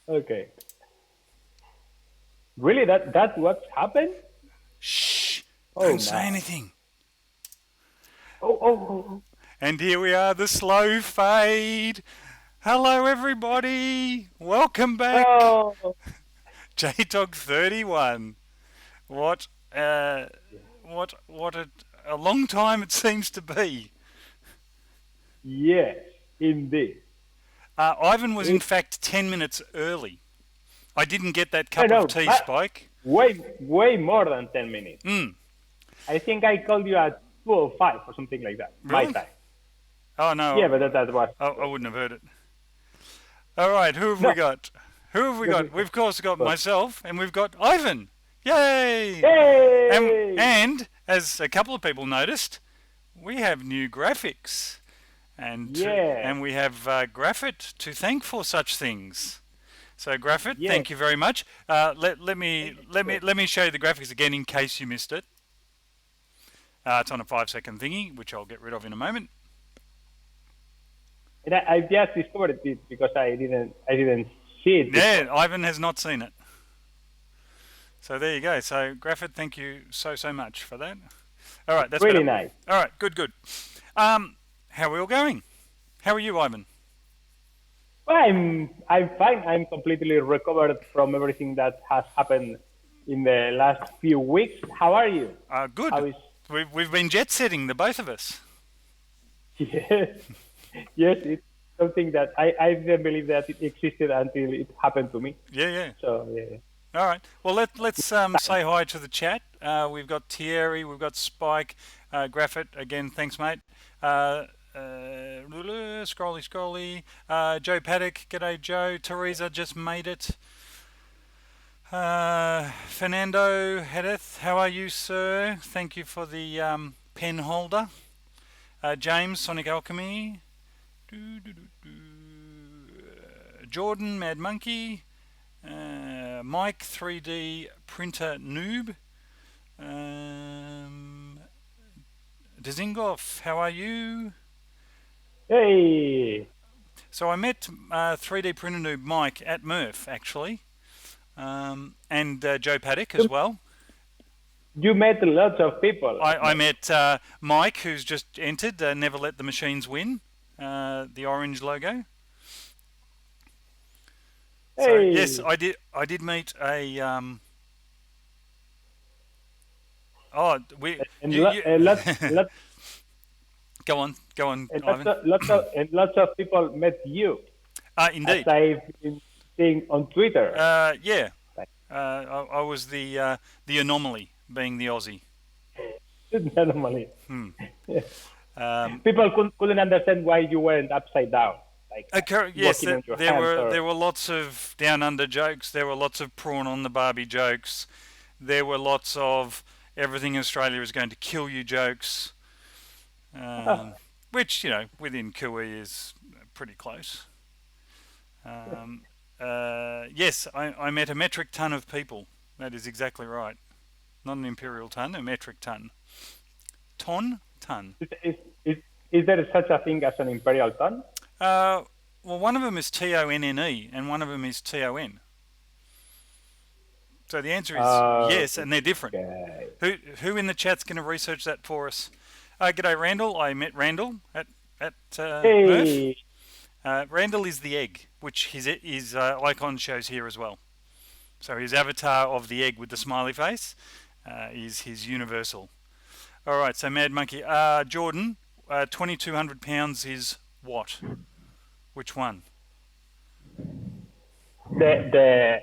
Okay. Really? That's what's happened? Shh! Oh Don't say my. anything. Oh. And here we are, the slow fade. Hello, everybody. Welcome back. Oh. JTOG31. What, uh, what a long time it seems to be. Yes, indeed. Ivan was in It, fact 10 minutes early. I didn't get that no, cup of no, tea, but Spike. way more than 10 minutes. Mm, I think I called you at 2:05 or something like that. My really? time. Oh, Yeah, no, but that was I wouldn't have heard it. All right, who have we no. got? Who have we Because got? We've of course got myself, and we've got Ivan. Yay! hey, And as a couple of people noticed, we have new graphics, yes, and we have Graphit to thank for such things. So Graphit, yes. thank you very much. Let me Thank you. let me let me show you the graphics again in case you missed it. It's on a 5 second thingy, which I'll get rid of in a moment. And I just discovered it because I didn't see it Yeah, before. Ivan has not seen it. So there you go. So Graphit, thank you so much for that. All right, that's better. Really nice. All right, good. How are we all going? How are you, Ivan? I'm fine. I'm completely recovered from everything that has happened in the last few weeks. How are you? How Good. is We've been jet setting, the both of us. yes, yes. It's something that I didn't believe that it existed until it happened to me. Yeah. So yeah. All right. Well, let's say hi to the chat. We've got Thierry, we've got Spike, Graphit. Again, thanks, mate. Scrolly. Joe Paddock. G'day, Joe. Teresa just made it. Fernando Hedeth, how are you, sir? Thank you for the pen holder. James, Sonic Alchemy. Jordan, Mad Monkey. Mike, 3D Printer Noob. Dzingov, how are you? Hey, So I met 3D Printer Noob Mike at Murph, actually, and Joe Paddock as you, well. you met lots of people at I Merck. met Mike, who's just entered Never Let the Machines Win, the orange logo. So yes, Hey, I did meet a oh we and you lots go on, and Ivan. lots of people met you, as Indeed. I've been seeing on Twitter. Yeah. Like, I was the anomaly, being the Aussie. normally, Hmm. yes. Um, People couldn't understand why you weren't upside down, like yes, walking on your there hands, were or there were lots of down under jokes. There were lots of prawn on the Barbie jokes. There were lots of everything in Australia is going to kill you jokes, which within Kiwi is pretty close. Um, yes, I met a metric ton of people. That is exactly right. Not an imperial ton, a metric ton. Ton. is, is, is, is there such a thing as an imperial ton? Uh, well, one of them is TONNE and one of them is TON. So the answer is yes, and they're different. Okay. Who in the chat's going to research that for us? G'day, Randall. I met Randall at Murph. Hey, Randall is the egg, which his icon shows here as well. So his avatar of the egg with the smiley face is his universal. All right, so Mad Monkey. Jordan, 2,200 pounds is what? Which one? The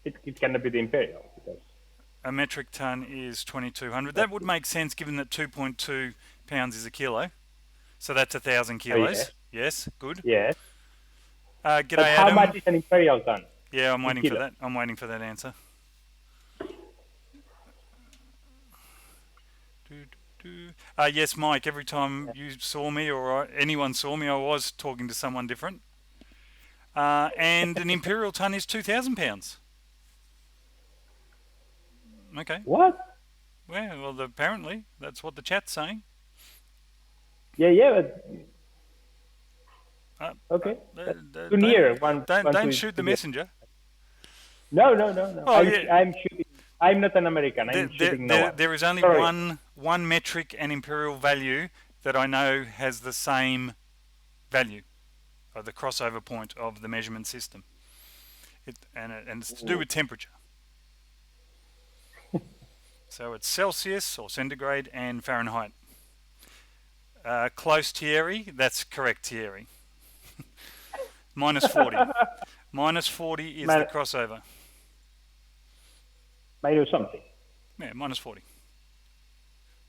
it cannot be the imperial because A metric ton is 2,200. That would make sense given that 2.2 pounds is a kilo. So that's 1,000 oh yeah, kilos. Yes, good. yes. But G'day, how much Adam. is an imperial ton Yeah, I'm in waiting for kilos? that. I'm waiting for that answer. Yes, Mike, every time you saw me or anyone saw me, I was talking to someone different. And an imperial ton is 2,000 pounds. Okay. What? Well, apparently that's what the chat's saying. Yeah, yeah, but Uh, okay. That's too don't near one don't shoot the to the messenger. no, no, no, no. Oh yeah, I'm shooting. I'm not an American. I'm shooting no one. there is only Sorry. one metric and imperial value that I know has the same value, or the crossover point of the measurement system. And it's to do with temperature. So it's Celsius or centigrade and Fahrenheit. Close Thierry, that's correct Thierry. Minus 40. Minus 40 is Man, the crossover. minus something. Yeah, minus 40.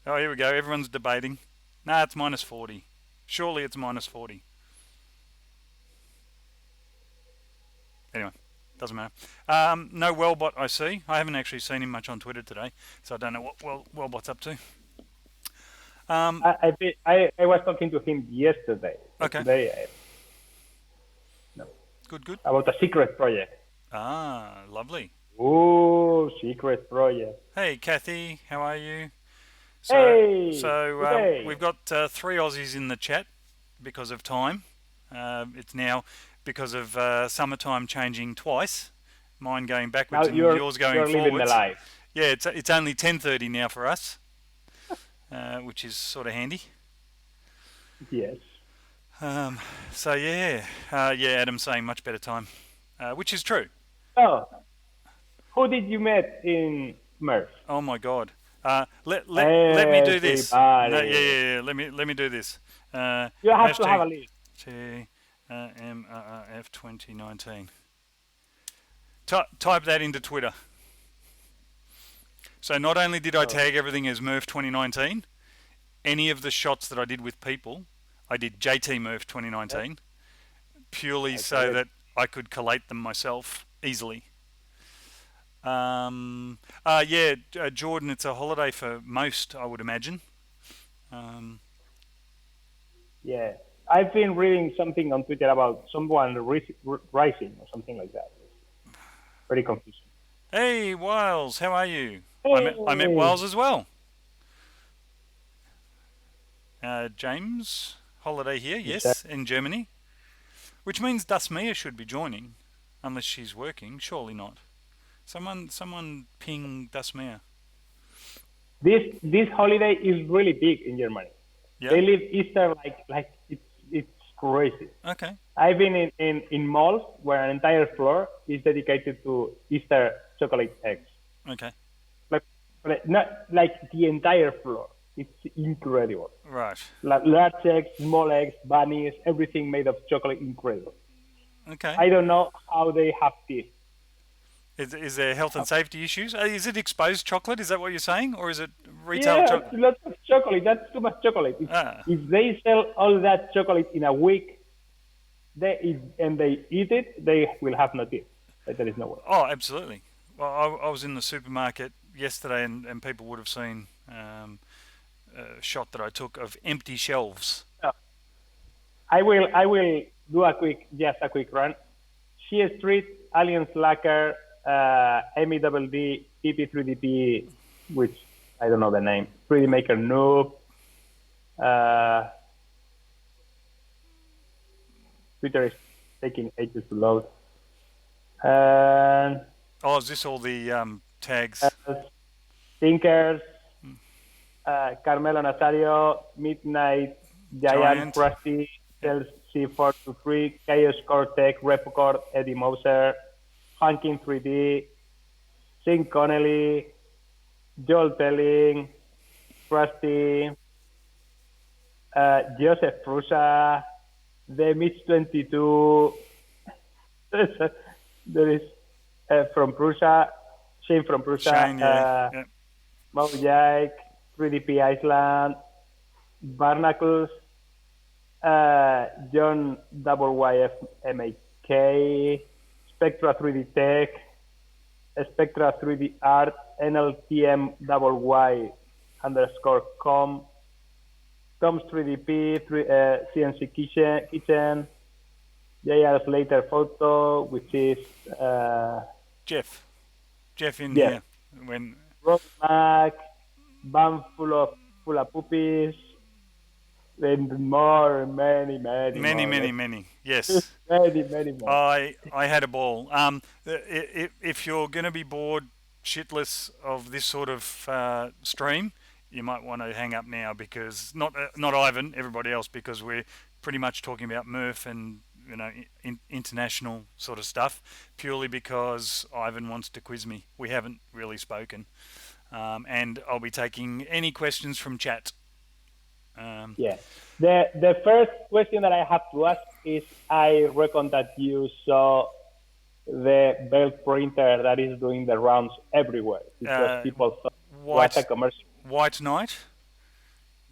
Oh, here we go. Everyone's debating. Nah, it's minus 40. Surely it's minus 40. Anyway, doesn't matter. No Wellbot I see. I haven't actually seen him much on Twitter today, so I don't know what Wellbot's up to. I was talking to him yesterday. Okay. Today, no. Good. About a secret project. Ah, lovely. Ooh, secret project. Hey, Kathy, how are you? Hey, we've got 3 Aussies in the chat because of time. It's now because of summertime changing twice. Mine going backwards now and yours going you're forwards. living the life. Yeah, it's only 10:30 now for us, which is sort of handy. Yes. So yeah, Adam's saying much better time, which is true. Oh, who did you met in Murph? Oh my God. Let me do this. No, yeah. Let me do this. You have to have a list. MRF 2019. Type that into Twitter. So not only did I tag everything as Murph 2019, any of the shots that I did with people, I did JAYTEE Murph 2019, purely so that I could collate them myself easily. Jordan, it's a holiday for most, I would imagine. Yeah, I've been reading something on Twitter about someone rising or something like that. Very confusing. Hey, Wiles, how are you? Hey. I met Wiles as well. James, holiday here, yes, in Germany. Which means Dasmia should be joining, unless she's working. Surely not. Someone ping Dasmia. This holiday is really big in Germany. Yeah. They live Easter like it's crazy. Okay. I've been in malls where an entire floor is dedicated to Easter chocolate eggs. Okay. But not like the entire floor. It's incredible. Right. Large eggs, small eggs, bunnies, everything made of chocolate. Incredible. Okay. I don't know how they have this. Is there health and safety issues? Is it exposed chocolate? Is that what you're saying, or is it retail chocolate? Yeah, lots of chocolate. That's too much chocolate. If they sell all that chocolate in a week, and they eat it, they will have no teeth. There is no way. Oh, absolutely. Well, I was in the supermarket yesterday, and people would have seen a shot that I took of empty shelves. I will do a quick run. She Street, Alien Slacker, MEDD, PP3DP, which I don't know the name, 3D Maker Noob, Twitter is taking ages to load. Is this all the tags? Thinkers, Carmelo Nazario, Midnight, Giant Krusty, Cells C423, Chaos Cortec, Repocord, Eddie Moser, Funkin 3D, Sean Connelly, Joel Telling, Krusty, Joseph Prusa, the Mitch 22. There is from Prusa, Shane from Prusa, Shane, yeah. Mojak, 3DP Iceland, Barnacles, John YYFMAK, Spectra 3D Tech, Spectra 3D Art, NLTM YY _com, Tom's 3DP, CNC Kitchen, JR Slater Photo, which is Jeff in Jeff, here when Rob Mac, Bam full of puppies, and more, many more. yes. Many more. I had a ball. If you're going to be bored shitless of this sort of stream, you might want to hang up now, because not Ivan, everybody else, because we're pretty much talking about Murph and international sort of stuff, purely because Ivan wants to quiz me. We haven't really spoken, and I'll be taking any questions from chat. Yeah. The first question that I have to ask is, I reckon that you saw the belt printer that is doing the rounds everywhere, because people thought it was a commercial. White Knight.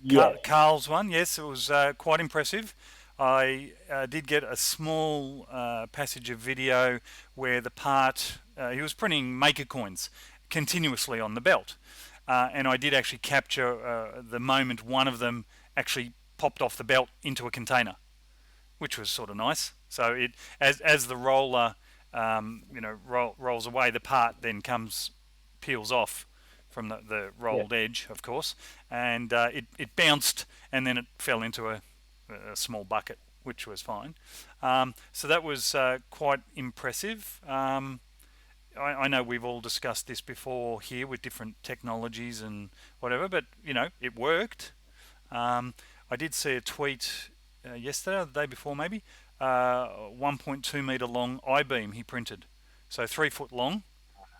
Yes. Carl's one, yes, it was quite impressive. I did get a small passage of video where the part, he was printing maker coins continuously on the belt. And I did actually capture the moment one of them actually popped off the belt into a container, which was sort of nice. So it, as the roller, rolls away, the part then peels off from the rolled edge, of course, and it bounced, and then it fell into a small bucket, which was fine. So that was quite impressive. I know we've all discussed this before here with different technologies and whatever, but it worked. I did see a tweet yesterday, or the day before maybe, 1.2 meter long I-beam he printed, so 3 foot long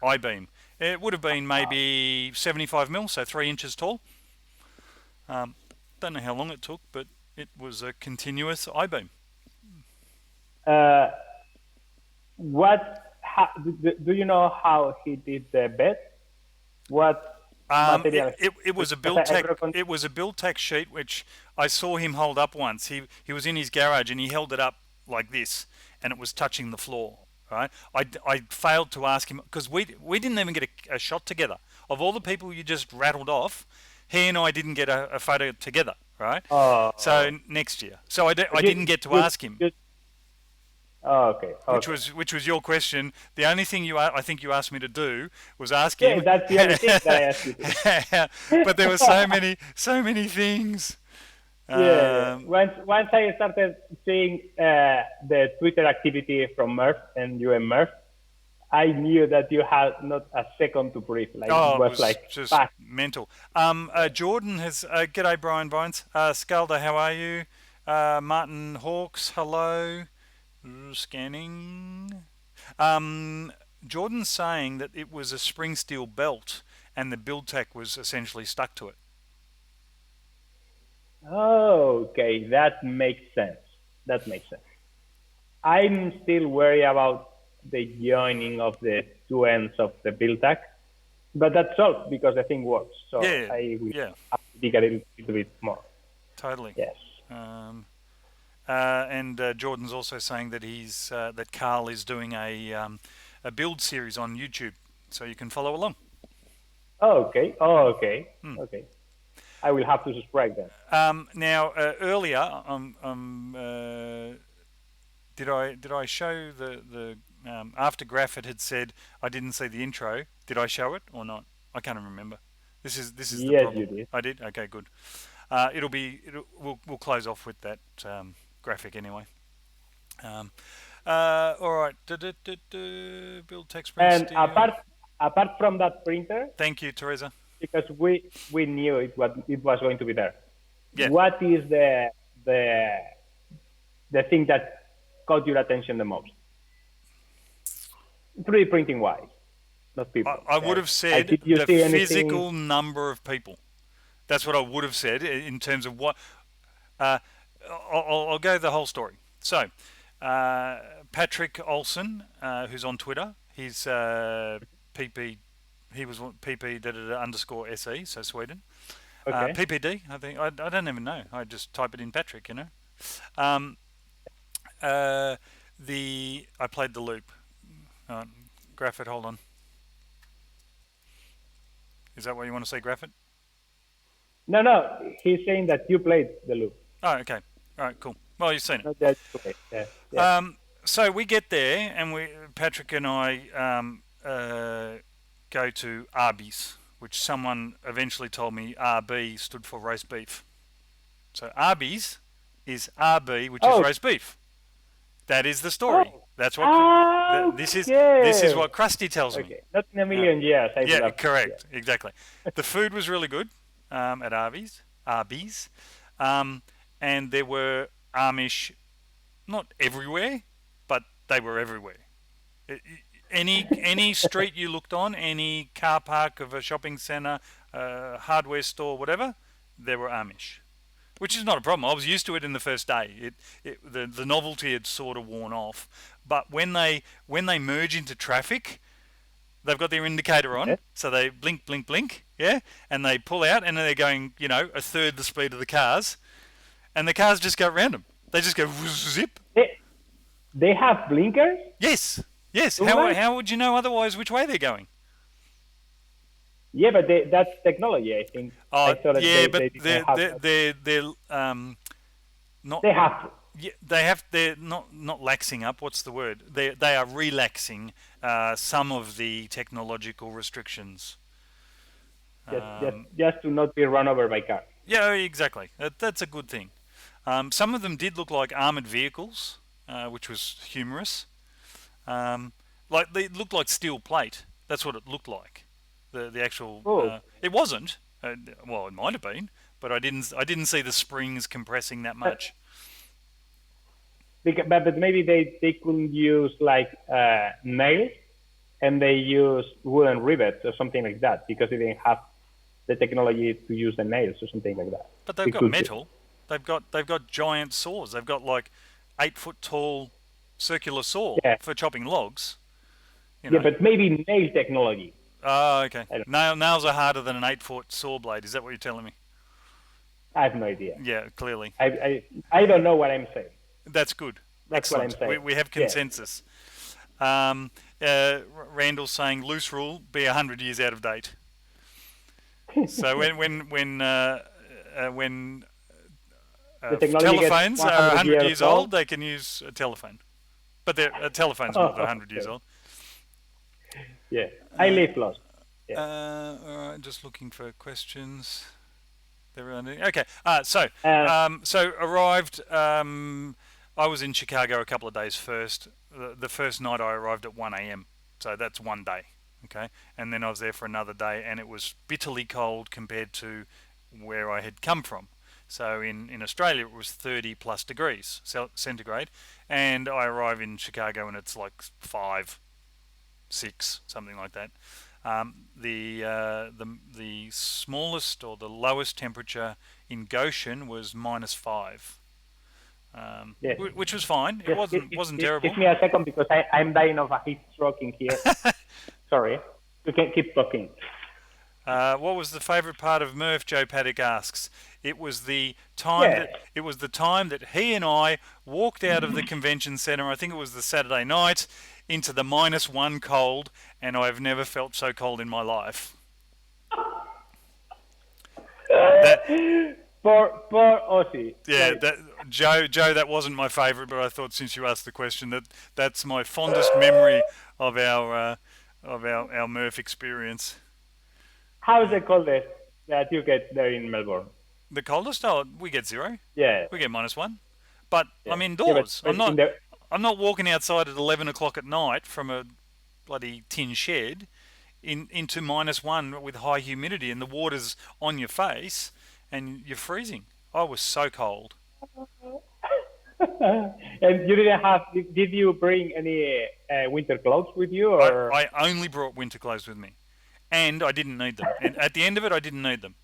I-beam. It would have been maybe 75 mil, so 3 inches tall. Don't know how long it took, but it was a continuous I-beam. Do you know how he did the bed? What material? It was a BuildTech. It was a BuildTech sheet, which I saw him hold up once. He was in his garage and he held it up like this, and it was touching the floor. Right. I failed to ask him, because we didn't even get a shot together. Of all the people you just rattled off, he and I didn't get a photo together. Right. So next year. So I didn't get to ask him. Okay. Which was your question. The only thing I think you asked me to do was ask him. Yeah, that's the only thing that I asked you to do. But there were so many things. Yeah. Once I started seeing the Twitter activity from Murph and you and Murph, I knew that you had not a second to breathe. Like, it was like just mental. Jordan has g'day Brian Vines. Scalda, how are you? Martin Hawks, hello. Scanning. Jordan's saying that it was a spring steel belt and the BuildTech was essentially stuck to it. Okay, that makes sense. I'm still worried about the joining of the two ends of the BuildTech, but that's all because the thing works. So I will have to dig a little bit more. Totally. Yes. And Jordan's also saying that that Carl is doing a build series on YouTube, so you can follow along. Okay. I will have to subscribe then. Now, earlier, did I show the after Graffit had said I didn't see the intro? Did I show it or not? I can't remember. This is the problem. Yes, you did. I did. Okay, good. We'll close off with that graphic anyway. All right. Build text print. And apart from that printer. Thank you, Teresa. Because we knew it was going to be there. Yeah. What is the thing that caught your attention the most? 3D printing wise, not people. I would Yeah. have said Did you the see anything? physical number of people. That's what I would have said in terms of what. Uh, I'll go the whole story. So, uh, Patrick Olson, who's on Twitter, he's PP. He was PP underscore SE, so Sweden. Okay. PPD, I think. I don't even know. I just type it in Patrick, you know. Um, uh, I played the loop. Uh, Graph it, hold on. Is that what you want to say, Graph it? No, no. He's saying that you played the loop. Oh, okay. All right, cool. Well, you've seen it. Not that you played. Yeah. Yeah. So we get there, and Patrick and I go to Arby's, which someone eventually told me RB stood for roast beef. So Arby's is RB, which is Oh. roast beef. That is the story. Oh. That's what this is. This is Okay. what Krusty tells me. Okay. Not in a million years. I would Yeah, have. correct. Exactly. The food was really good at Arby's, and there were Amish, not everywhere, but they were everywhere. Any street you looked on, any car park of a shopping centre, hardware store, whatever, there were Amish, which is not a problem. I was used to it in the first day. The novelty had sort of worn off, but when they merge into traffic, they've got their indicator Yeah. on, so they blink, blink, blink, yeah, and they pull out, and then they're going, a third the speed of the cars, and the cars just go around them. They just go zip. They have blinkers. Yes, yes. What? How would you know otherwise which way they're going? Yeah, but that's technology. I think. I Oh, thought that yeah, but they didn't have that. they're not. They have to. Yeah, they're not laxing up. What's the word? They are relaxing some of the technological restrictions. Just to not be run over by cars. Yeah, exactly. That's a good thing. Some of them did look like armored vehicles, which was humorous. Like they looked like steel plate. That's what it looked like. The actual. Oh. It wasn't. Well, it might have been, but I didn't see the springs compressing that much. But maybe they couldn't use like nails, and they use wooden rivets or something like that because they didn't have the technology to use the nails or something like that. But they've got metal. They've got giant saws. They've got like 8 foot tall circular saw for chopping logs. Yeah, but maybe nail technology. Oh, okay. Nails are harder than an 8 foot saw blade. Is that what you're telling me? I have no idea. Yeah, clearly. I don't know what I'm saying. That's good. That's Excellent. what I'm saying. We have consensus. Randall's saying loose rule, be 100 years out of date. So when telephones are 100 years old, they can use a telephone. But a telephone's more than 100 years old. Yeah, I live lost. Yeah. All right, just looking for questions. Okay. So arrived. I was in Chicago a couple of days first. The first night I arrived at 1 a.m. So that's one day. Okay, and then I was there for another day, and it was bitterly cold compared to where I had come from. So in Australia it was 30 plus degrees centigrade, and I arrive in Chicago and it's like 5, 6, something like that. The smallest or the lowest temperature in Goshen was -5, which was fine. It wasn't terrible. Give me a second because I'm dying of a heat stroke in here. Sorry, you can keep talking. What was the favourite part of Murph? Joe Paddock asks. It was the time that he and I walked out of the convention centre. I think it was the Saturday night into the -1 cold, and I've never felt so cold in my life. Poor Aussie. Yeah, Joe, that wasn't my favourite, but I thought since you asked the question, that's my fondest memory of our Murph experience. How's the coldest that you get there in Melbourne? The coldest? Oh, we get 0. Yeah. We get -1. But I'm indoors. Yeah, I'm not walking outside at 11 o'clock at night from a bloody tin shed into -1 with high humidity and the water's on your face and you're freezing. I was so cold. And you didn't have? Did you bring any winter clothes with you, or? I only brought winter clothes with me, and I didn't need them. And at the end of it, I didn't need them.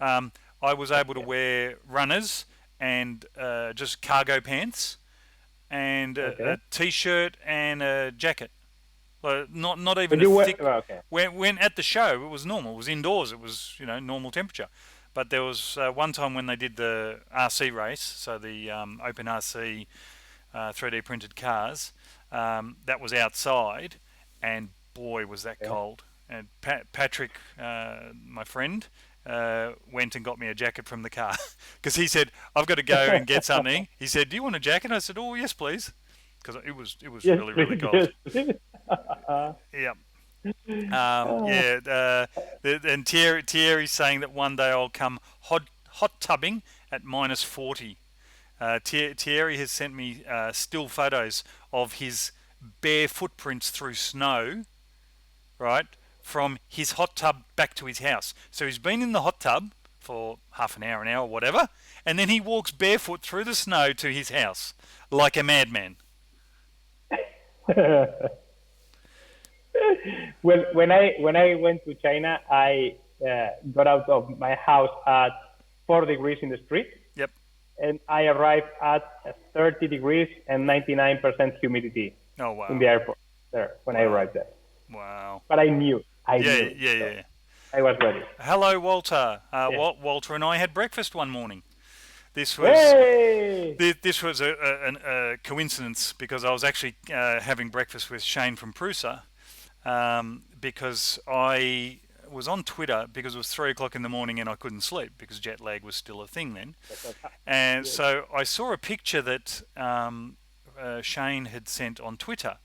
Um, I was able to wear runners and just cargo pants and Okay. a t-shirt and a jacket. Not But even a you were thick. okay. When at the show, it was normal. It was indoors. It was normal temperature. But there was one time when they did the RC race, so the open RC 3D printed cars. That was outside, and boy was that Okay. cold. And Patrick, my friend, went and got me a jacket from the car because he said I've got to go and get something. He said, "Do you want a jacket?" I said, "Oh yes, please," because it was Yes, really please. cold. Yes, please. Yeah. Yeah, and Thierry's saying that one day I'll come hot tubbing at -40. Thierry has sent me still photos of his bare footprints through snow, right, from his hot tub back to his house. So he's been in the hot tub for half an hour, whatever, and then he walks barefoot through the snow to his house like a madman. When I went to China, I got out of my house at 4 degrees in the street, Yep. and I arrived at 30 degrees and 99% humidity Oh wow. in the airport there when I Wow. arrived there. Wow. But I knew, Yeah, yeah, so yeah. I was ready. Hello, Walter. Yeah. Walter and I had breakfast one morning. This was Hey! this was a coincidence because I was actually having breakfast with Shane from Prusa because I was on Twitter because it was 3 o'clock in the morning and I couldn't sleep because jet lag was still a thing then. And Yes. so I saw a picture that Shane had sent on Twitter,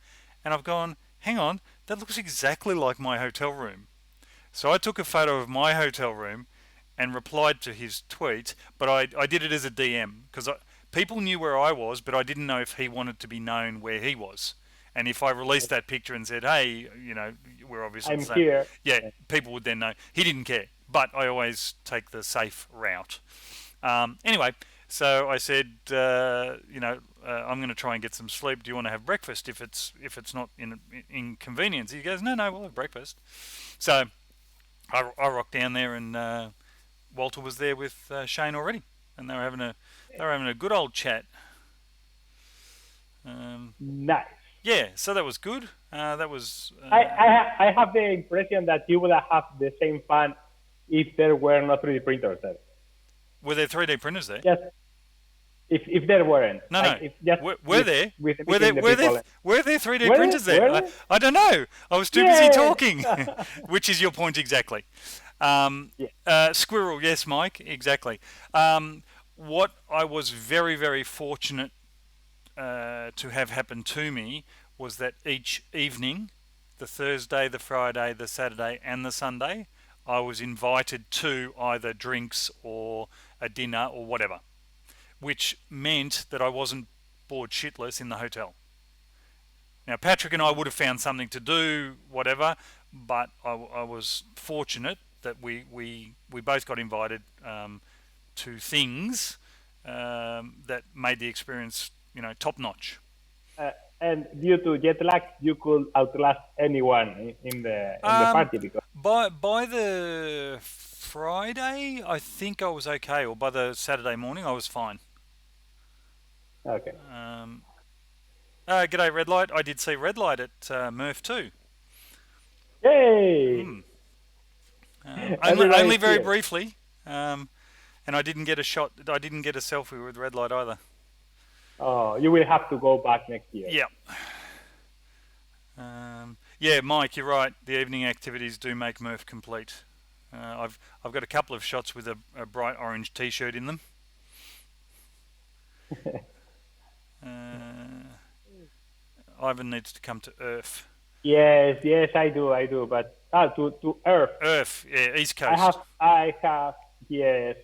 and I've gone, hang on, that looks exactly like my hotel room. So I took a photo of my hotel room and replied to his tweet, but I did it as a DM because people knew where I was, but I didn't know if he wanted to be known where he was. And if I released that picture and said, hey, we're obviously I'm the same, here. yeah, people would then know. He didn't care, but I always take the safe route. Anyway, so I said, I'm going to try and get some sleep. Do you want to have breakfast if it's not inconvenience? He goes, no, we'll have breakfast. So I rocked down there, and Walter was there with Shane already, and they were having a good old chat. Nice. Yeah, so that was good. That was I have the impression that you would have the same fun if there were no 3D printers there. were there 3D printers there? Just if there weren't. No, like, no. if just Were there? with Were there? the Were people. there? Were there 3D Were printers there? there? Were there? I don't know. I was too busy Yeah. talking, which is your point exactly. Yeah. Squirrel, yes, Mike, exactly. What I was very, very fortunate to have happen to me was that each evening, the Thursday, the Friday, the Saturday, and the Sunday, I was invited to either drinks or a dinner or whatever, which meant that I wasn't bored shitless in the hotel. Now, Patrick and I would have found something to do, whatever, but I was fortunate that we both got invited to things that made the experience, top notch. And due to jet lag, you could outlast anyone in the Um, party because by the Friday, I think I was okay, or by the Saturday morning, I was fine. okay. G'day, Red Light. I did see Red Light at Murph too. Yay! Mm. Only Everybody's very here. briefly, and I didn't get a shot. I didn't get a selfie with Red Light either. Oh, you will have to go back next year. Yeah. Yeah, Mike, you're right. The evening activities do make Murph complete. I've got a couple of shots with a bright orange T-shirt in them. Ivan needs to come to Earth. Yes, I do. But to Earth, Earth, yeah, East Coast. I have, yes.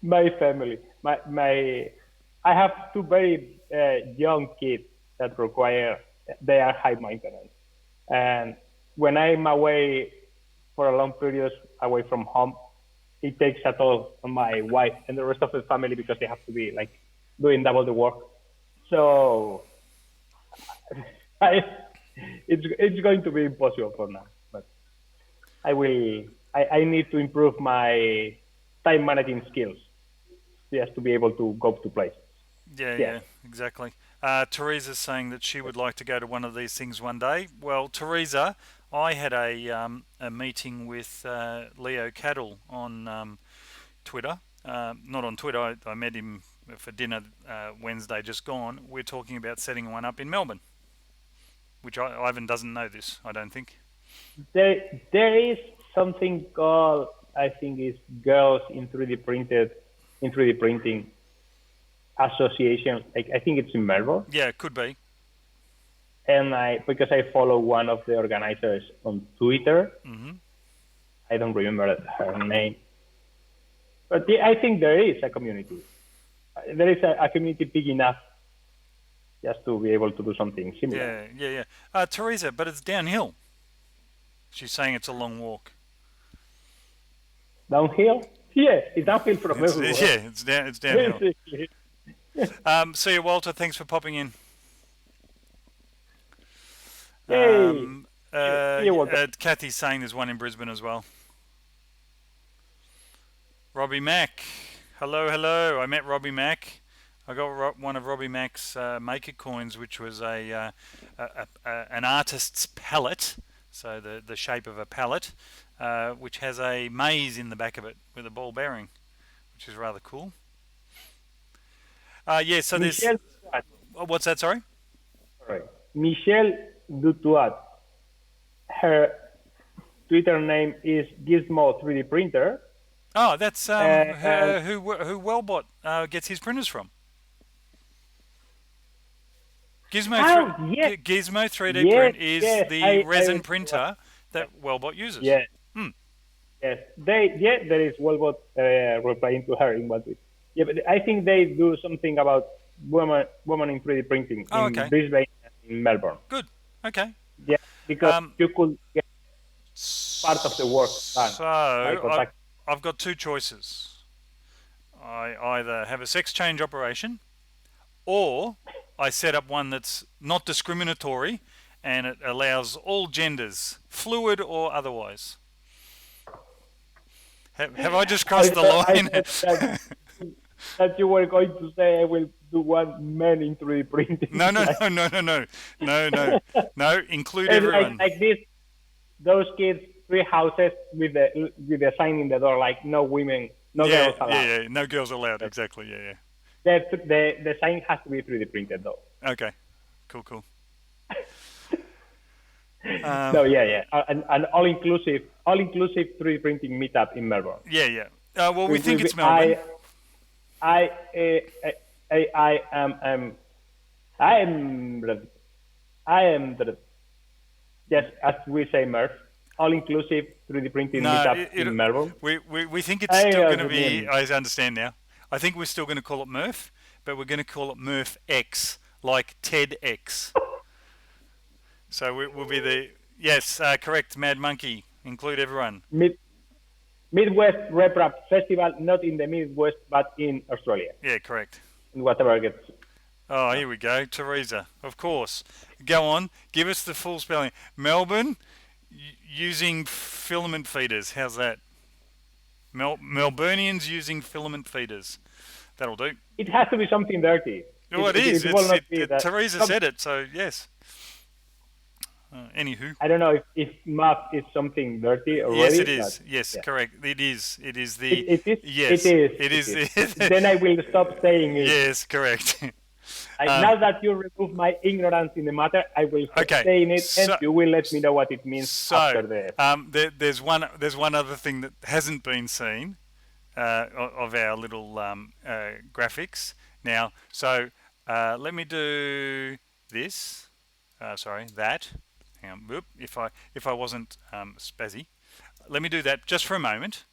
My family, I have two very young kids that they are high maintenance, and when I'm away for a long period away from home, it takes a toll on my wife and the rest of the family because they have to be like doing double the work. So I, it's going to be impossible for now. But I will. I need to improve my time managing skills just to be able to go to places. Yeah, Yes. yeah, exactly. Teresa's saying that she would like to go to one of these things one day. Well, Teresa, I had a meeting with Leo Cattle on Twitter. Not on Twitter. I met him for dinner Wednesday just gone. We're talking about setting one up in Melbourne, which Ivan doesn't know this, I don't think. There is something called, I think it's Girls in 3D Printed, in 3D Printing Association. I think it's in Melbourne. Yeah, it could be. And because I follow one of the organizers on Twitter, Hmm. I don't remember her name. But yeah, I think there is a community. There is a community big enough just to be able to do something similar. Yeah, yeah, yeah. Teresa, but it's downhill. She's saying it's a long walk. Downhill? Yeah, it's downhill from It's everywhere. yeah, it's downhill. Basically. See you, Walter. Thanks for popping in. Yay! You're welcome. Kathy's saying there's one in Brisbane as well. Robbie Mack. Hello, hello. I met Robbie Mack. I got one of Robbie Mack's maker coins, which was an artist's palette, so the shape of a palette, which has a maze in the back of it with a ball bearing, which is rather cool. Yeah, so there's Michelle Dutoit. what's that? Sorry. Sorry. Michelle Dutoit. Her Twitter name is Gizmo 3D Printer. Oh, that's And who Wellbot gets his printers from. Gizmo yes, Gizmo 3D yes, Print is yes. the I resin remember. printer that Wellbot uses. Yes, yes. There is Wellbot replying to her in one tweet. Yeah, but I think they do something about women in 3D printing Oh, in okay. Brisbane and in Melbourne. Good. Okay. Yeah, because Um, you could get part of the work done so by contact. I've got two choices. I either have a sex change operation, or I set up one that's not discriminatory and it allows all genders, fluid or otherwise. Have I just crossed the I line? thought that you were going to say I will do one man in 3D printing. No, no, no, no, no, no, no, no, no. Include And everyone. like this, those kids, three houses with the sign in the door, like no women, no Yeah, girls allowed. yeah, yeah. No girls allowed. Exactly. Yeah, The sign has to be 3D printed though. yeah. Okay. Cool, cool. So yeah. An all inclusive 3D printing meetup in Melbourne. Yeah, yeah. Well, we think We- it's Melbourne. I, I am, I am, I am the, yes, as we say, Murph, all inclusive 3D printing No, meetup in Melbourne. we think it's I still know going to the be. name. I understand now. I think we're still going to call it Murph, but we're going to call it Murph X, like Ted X. So we'll be the yes, correct. Mad Monkey, include everyone. Mid, Midwest Rep Rap Festival, not in the Midwest, but in Australia, Yeah, correct. in whatever gets. Oh, here we go. Teresa, of course. Go on. Give us the full spelling. Melbourne using filament feeders. How's that? Melburnians using filament feeders. That'll do. It has to be something dirty. Well, it is. It will not be that. Teresa said it, so yes. Anywho. I don't know if math is something dirty already. Yes, it is. But, Yes, yeah. correct. It is. It is the. It is. Yes, It is. Then I will stop saying it. Yes, correct. Now that you remove my ignorance in the matter, I will stop Okay, saying it, so- and you will let me know what it means So, after the. there's one other thing that hasn't been seen of our little graphics. Now, so let me do this. Sorry, that. Hang on, whoop, if I wasn't spazzy, let me do that just for a moment,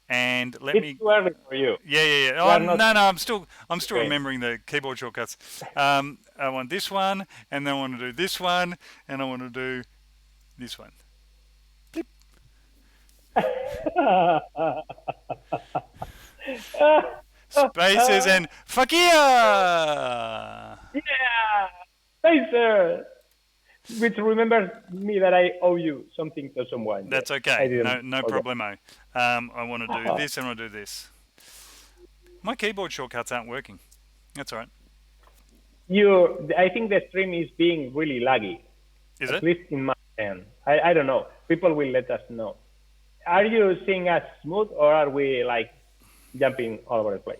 and let It's me. too early for you. Yeah. You Oh, are not- no. I'm still Okay. remembering the keyboard shortcuts. I want this one, and then I want to do this one, and I want to do this one. Spaces and fuck yeah! Yeah, Spacer. Which remembers me that I owe you something to someone. Yes, That's I okay. didn't No forget. problemo. I want to do this and I want to do this. My keyboard shortcuts aren't working. That's all right. I think the stream is being really laggy, Is at it? least in my end. I don't know. People will let us know. Are you seeing us smooth or are we like jumping all over the place?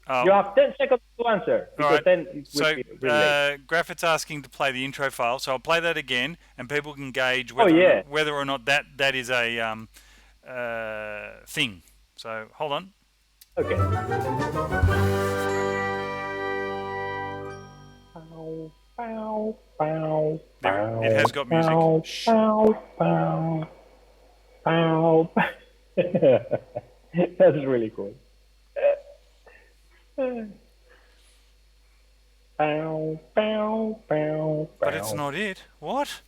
You Oh, have 10 seconds to answer all because right. then it will So, be really late. Graphit's asking to play the intro file, so I'll play that again, and people can gauge Oh, yeah. whether or not that is a thing. So, hold on. Okay. Bow, bow, bow, There, it has got music. bow, Shh. bow, bow, bow. That's really cool. Bow, bow, bow, But it's bow. not it. What?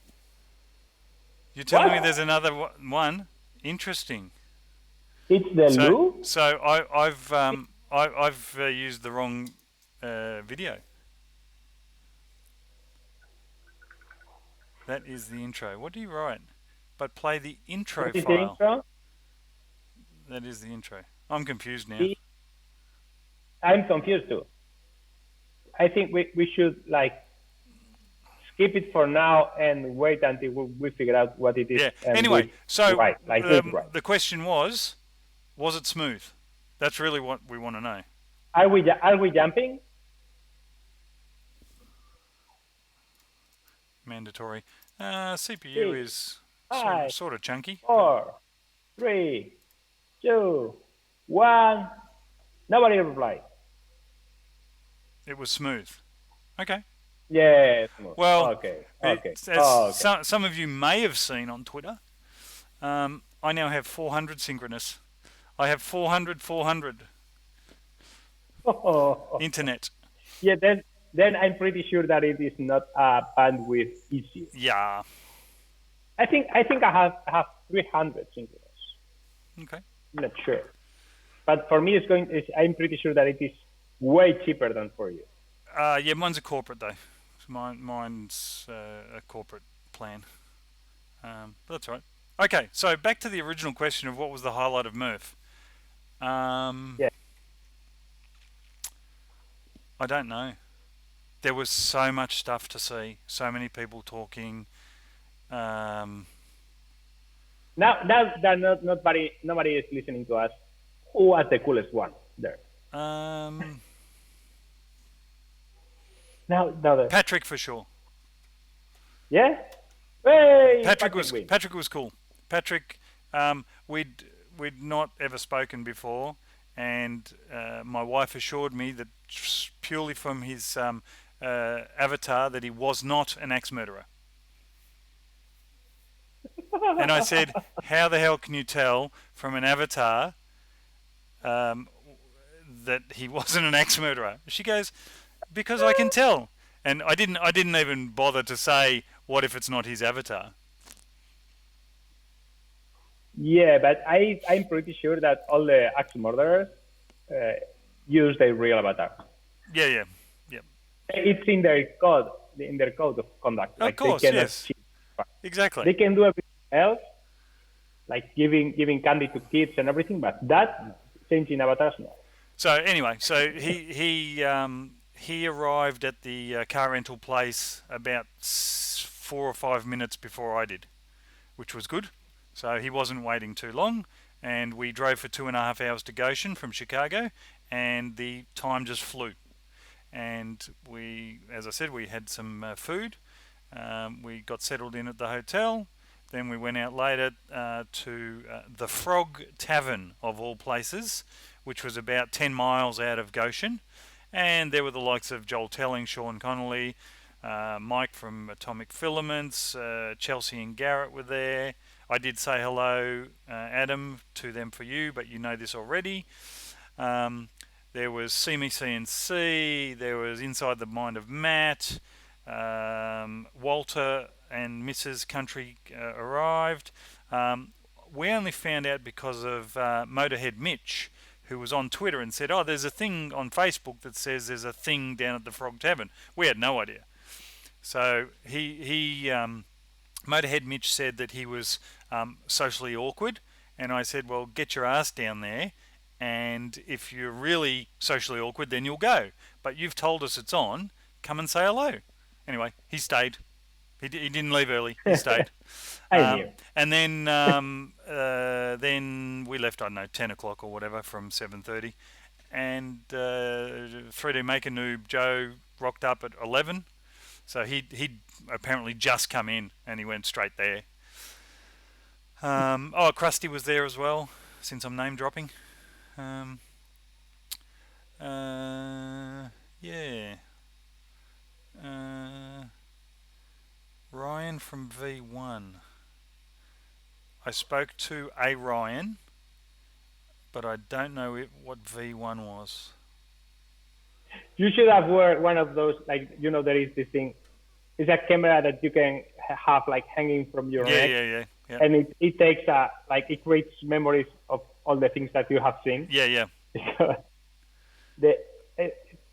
You're telling me there's What? another one? Interesting. It's the So, loop? so I've used the wrong video. That is the intro. What do you write? But play the intro What is the file. intro? That is the intro. I'm confused now. The, I'm confused too. I think we should like skip it for now and wait until we figure out what it is Yeah. and do Anyway, it so right, like do it right. the question was it smooth? That's really what we want to know. Are we jumping? Mandatory. CPU Six, is five, sort of chunky. 4, 3, 2, 1. Nobody replied. It was smooth. Okay. Yes. Well, Okay. Okay. as Okay. some of you may have seen on Twitter, I now have 400 synchronous. I have 400 internet. Yeah. Then I'm pretty sure that it is not a bandwidth issue. Yeah. I think I have 300 synchronous. Okay. I'm not sure, but for me I'm pretty sure that it is way cheaper than for you. Yeah, mine's a corporate though. Mine's a corporate plan. But that's all right. Okay, so back to the original question of what was the highlight of Murph. Yeah. I don't know. There was so much stuff to see, so many people talking. Um, Now that nobody is listening to us, who was the coolest one there? um, Now Patrick for sure. yeah. Hey, Patrick was cool. Patrick, we'd not ever spoken before, and my wife assured me that purely from his avatar that he was not an axe murderer. And I said, "How the hell can you tell from an avatar um, that he wasn't an axe murderer?" She goes, "Because I can tell." And I didn't even bother to say, "What if it's not his avatar?" Yeah, but I'm pretty sure that all the axe murderers use their real avatar. Yeah. It's in their code of conduct. Of Like course, they cannot yes, cheat. exactly. They can do everything else, like giving candy to kids and everything, but that changing avatars, no. So anyway, so he arrived at the car rental place about 4 or 5 minutes before I did, which was good. So he wasn't waiting too long, and we drove for 2.5 hours to Goshen from Chicago, and the time just flew. And we, as I said, we had some food. We got settled in at the hotel. Then we went out later to the Frog Tavern, of all places, which was about 10 miles out of Goshen. And there were the likes of Joel Telling, Sean Connolly, Mike from Atomic Filaments, Chelsea and Garrett were there. I did say hello, Adam, to them for you, but you know this already. There was See Me CNC, there was Inside the Mind of Matt, Walter and Mrs. Country arrived. We only found out because of Motorhead Mitch, who was on Twitter and said, "Oh, there's a thing on Facebook that says there's a thing down at the Frog Tavern." We had no idea. So Motorhead Mitch said that he was socially awkward, and I said, "Well, get your ass down there, and if you're really socially awkward, then you'll go. But you've told us it's on. Come and say hello." Anyway, he stayed. He didn't leave early. He stayed. I knew. And then we left, I don't know, 10 o'clock or whatever from 7:30. And 3D Maker Noob Joe rocked up at 11. So he'd apparently just come in and he went straight there. Krusty was there as well, since I'm name dropping. Yeah. Ryan from V1. I spoke to a Ryan, but I don't know what V1 was. You should have worn one of those, like, there is this thing. It's a camera that you can have like hanging from your neck. Yeah. And it takes it creates memories of all the things that you have seen. Yeah. The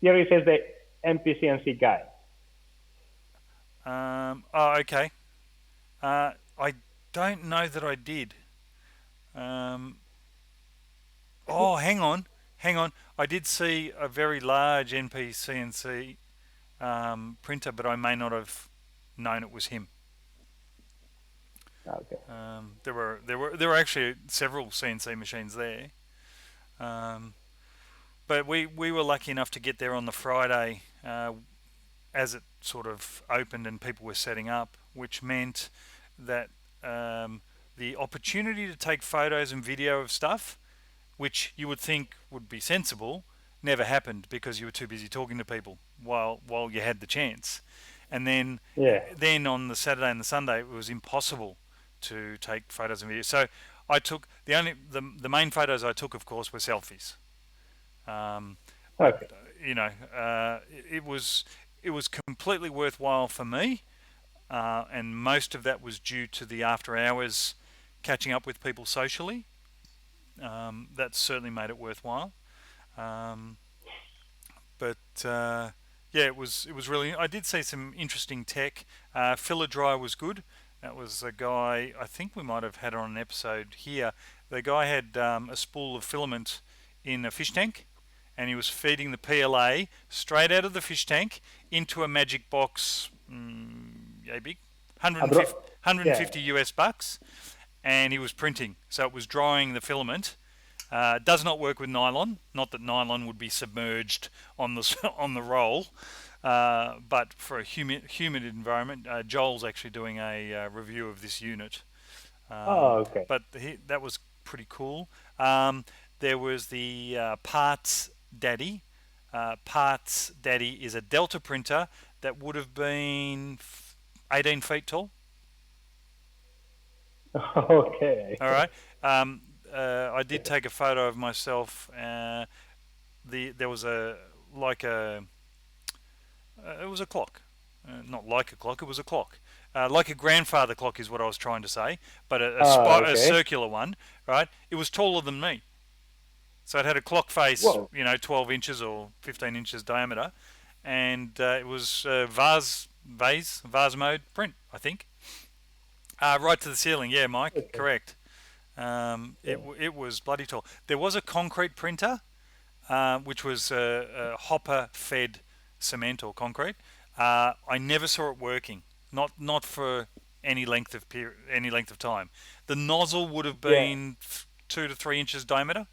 theory says the MPCNC guy. Okay. I don't know that I did. Hang on. I did see a very large NPCNC printer, but I may not have known it was him. Okay. There were actually several CNC machines there. But we were lucky enough to get there on the Friday as it sort of opened and people were setting up, which meant that the opportunity to take photos and video of stuff, which you would think would be sensible, never happened because you were too busy talking to people while you had the chance. And then on the Saturday and the Sunday, it was impossible to take photos and videos. So I took the main photos I took, of course, were selfies. Okay. It was completely worthwhile for me, and most of that was due to the after hours catching up with people socially. That certainly made it worthwhile. It was really. I did see some interesting tech. Filler Dry was good. That was a guy. I think we might have had on an episode here. The guy had a spool of filament in a fish tank, and he was feeding the PLA straight out of the fish tank into a magic box. Big, 150 US bucks, and he was printing. So it was drying the filament. Does not work with nylon. Not that nylon would be submerged on the roll, but for a humid environment. Joel's actually doing a review of this unit. Okay. But that was pretty cool. There was the Parts Daddy. Parts Daddy is a Delta printer that would have been 18 feet tall. Okay. All right. I did take a photo of myself. There was it was a clock, not like a clock. It was a clock, like a grandfather clock is what I was trying to say, but a circular one, right? It was taller than me, so it had a clock face, 12 inches or 15 inches diameter, and it was vase mode print, I think. Right to the ceiling, yeah, Mike, okay. Correct. It was bloody tall. There was a concrete printer, which was a hopper-fed cement or concrete. I never saw it working. Not for any length of time. The nozzle would have been 2 to 3 inches diameter.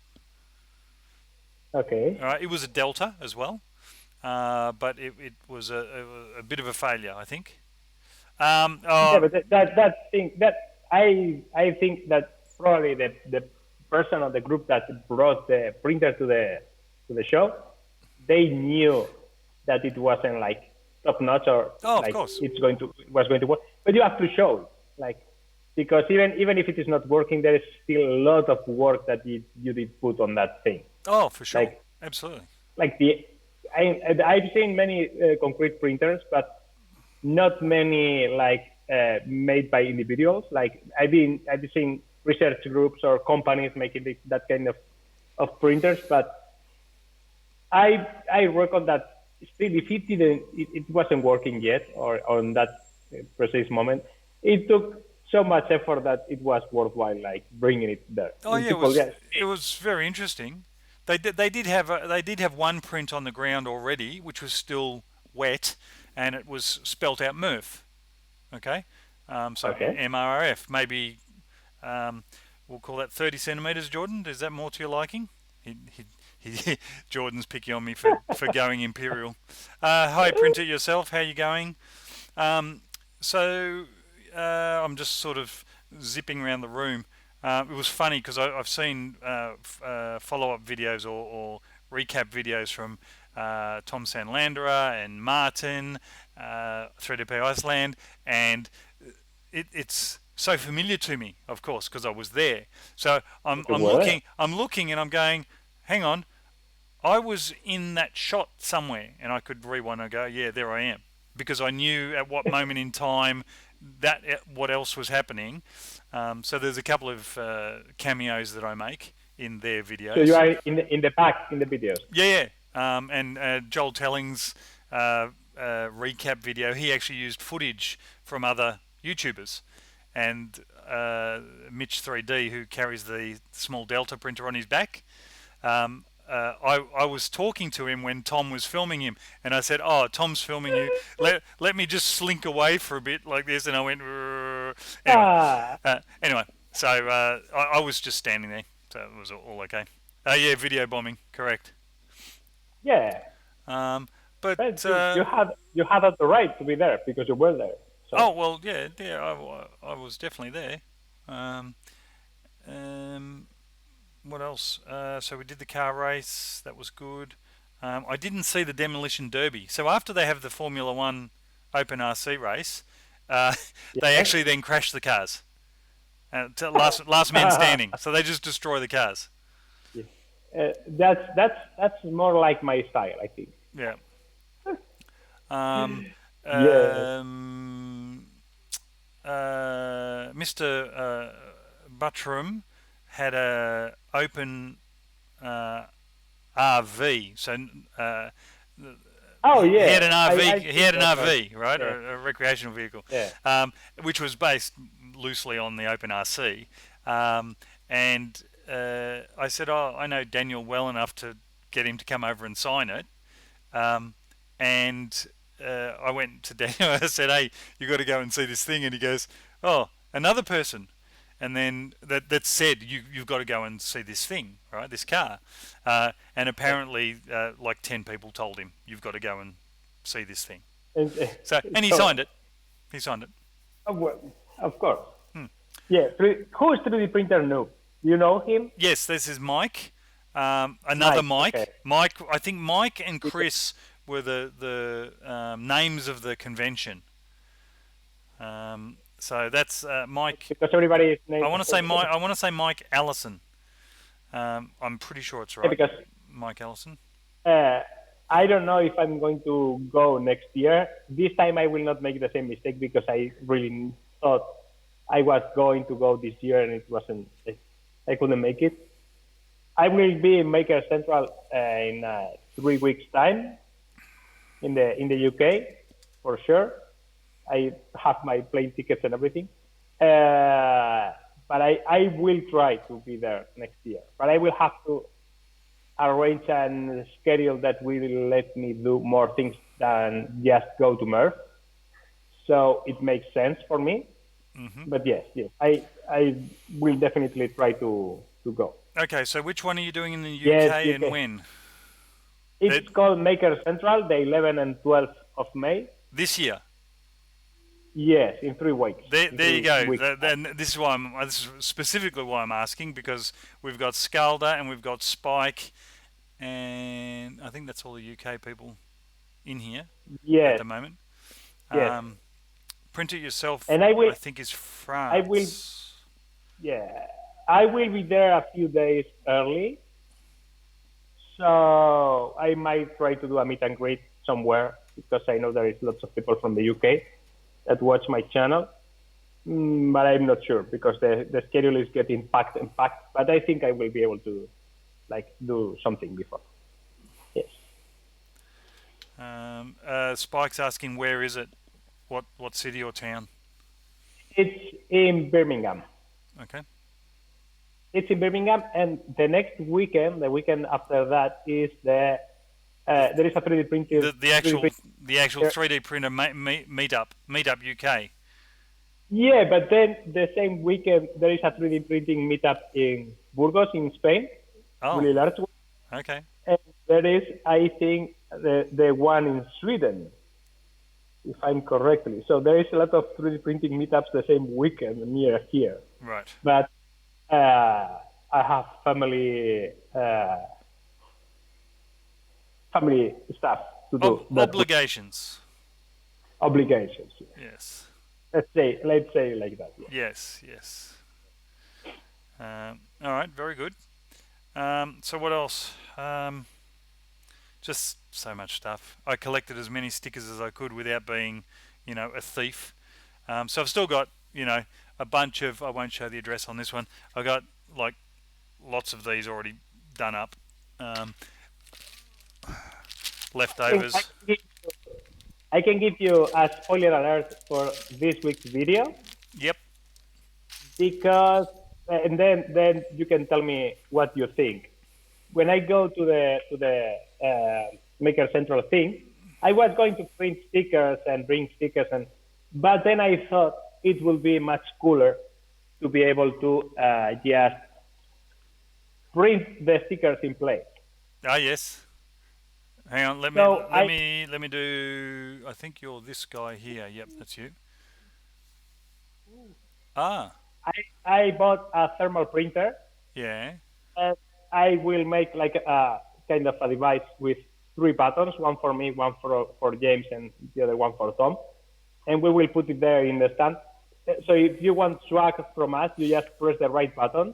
Okay. It was a Delta as well, but it was a bit of a failure, I think. But that thing that I think that probably the person on the group that brought the printer to the show, they knew that it wasn't like top notch or of course was going to work. But you have to show it, because even if it is not working, there is still a lot of work that you did put on that thing. Oh, for sure, absolutely. I've seen many concrete printers, but not many made by individuals. I've been seeing research groups or companies making that kind of of printers, but I reckon that still, if it wasn't working yet, or on that precise moment, it took so much effort that it was worthwhile, like bringing it there. Oh And yeah, people, yeah, it was very interesting. They did have one print on the ground already, which was still wet, and it was spelt out Murph. Okay, so okay. MRF, maybe um, we'll call that 30 centimeters. Jordan, is that more to your liking? Jordan's picky on me for going imperial. Hi, printer yourself. How you going? Um, so I'm just sort of zipping around the room. It was funny because I've seen follow-up videos or recap videos from Tom Sanlandra and Martin, 3DP Iceland, and it's so familiar to me, of course, because I was there. So You were there. I'm looking, and I'm going, hang on, I was in that shot somewhere, and I could rewind and go, yeah, there I am, because I knew at what moment in time that what else was happening. So there's a couple of cameos that I make in their So you videos. are in the back in the videos. Yeah, yeah. And Joel Telling's recap video, he actually used footage from other YouTubers, and Mitch 3D, who carries the small Delta printer on his back. I was talking to him when Tom was filming him, and I said, "Oh, Tom's filming you. Let me just slink away for a bit like this." And I went, "Rrr." Anyway, Ah, anyway. So I was just standing there, so it was all okay. Yeah, video bombing, correct. yeah. Um, but But you had the right to be there because you were there. oh So well, yeah, yeah, I was definitely there. Um, um, what else? So we did the car race. That was good. I didn't see the demolition derby. So after they have the Formula One Open RC race, uh, they yeah. actually then crash the cars. To last man standing. So they just destroy the cars. Yeah. That's more like my style, I think. Yeah. Um, Yeah. um, Mr. Buttram had a open uh, RV. So Oh he yeah, had an RV. I He think had an that one. RV, right, Yeah, a recreational vehicle, yeah. which was based loosely on the Open RC. And I said, "Oh, I know Daniel well enough to get him to come over and sign it." Um, and I went to Daniel. I said, "Hey, you got to go and see this thing." And he goes, "Oh, another person." And then that said, you've got to go and see this thing, right? This car. And Yeah. apparently, like 10 people told him, "You've got to go and see this thing." And, So, and he signed so it. He signed it. well, of course. Hmm. Yeah. Who is 3D printer noob? You know him? Yes, this is Mike. Another Mike. Okay. Mike. Mike. I think Mike and Because, Chris were the names of the convention. So that's Mike. because everybody is named. I want to say Mike. I want to say Mike Allison. I'm pretty sure it's Yeah, right. because Mike Allison. uh, I don't know if I'm going to go next year. This time I will not make the same mistake because I really thought I was going to go this year and it wasn't. I couldn't make it. I will be in Maker Central in 3 weeks' time in the UK for sure. I have my plane tickets and everything. But I will try to be there next year. But I will have to arrange and schedule that will let me do more things than just go to Merv. So it makes sense for me. Hmm. But yes, I will definitely try to go. Okay, so which one are you doing in the Yes, UK and UK. when? It's called Maker Central, the 11th and 12th of May. This year. Yes, in 3 weeks. In There you three go. weeks. Then this is why this is specifically why I'm asking, because we've got Scalda and we've got Spike, and I think that's all the UK people in here at Yes, the moment. yes. Um, Print It Yourself, And I think, is I will, France. yeah, I will be there a few days early. So I might try to do a meet and greet somewhere because I know there is lots of people from the UK that watch my channel. But I'm not sure because the schedule is getting packed and packed. But I think I will be able to like do something before. Yes. Spike's asking where is it? What city or town? It's in Birmingham. Okay. It's in Birmingham, and the next weekend, the weekend after that, is there is a 3D printer. The 3D actual printer. 3D printer meetup UK. Yeah, but then the same weekend there is a 3D printing meetup in Burgos in Spain, Oh, really large one. okay. And there is, I think, the one in Sweden, if I'm correctly. So there is a lot of 3D printing meetups the same weekend near here. Right. But I have family stuff to do. Obligations. Obligations. Yes. Let's say like that. Yeah. Yes. All right. Very good. So what else? Just so much stuff. I collected as many stickers as I could without being, a thief. So I've still got, a bunch of. I won't show the address on this one. I got like lots of these already done up. Um, I leftovers. can give I can give you a spoiler alert for this week's video Yep. because, and then you can tell me what you think. When I go to the Maker Central thing, I was going to print stickers and bring stickers, but then I thought it would be much cooler to be able to just print the stickers in place. Ah, yes. Hang on. Let me So let me do. I think you're this guy here. Yep, that's you. Ah, I bought a thermal printer, yeah. and I will make like a kind of a device with three buttons, one for me, one for James, and the other one for Tom. And we will put it there in the stand. So if you want swag from us, you just press the right button,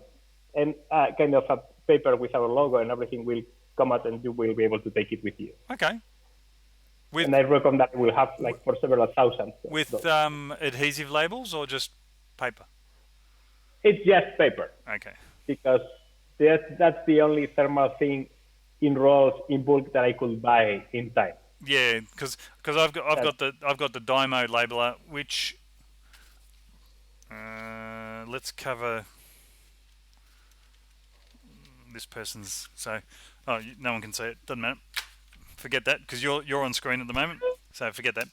and kind of a paper with our logo and everything will come out, and you will be able to take it with you. Okay. With And I reckon that we'll have like for several thousands. with adhesive labels or just paper? It's just paper Okay. because that's the only thermal thing in rolls in bulk that I could buy in time. Yeah, because I've got the Dymo labeler, which let's cover this person's. So, no one can see it. Doesn't matter. Forget that because you're on screen at the moment. So forget that.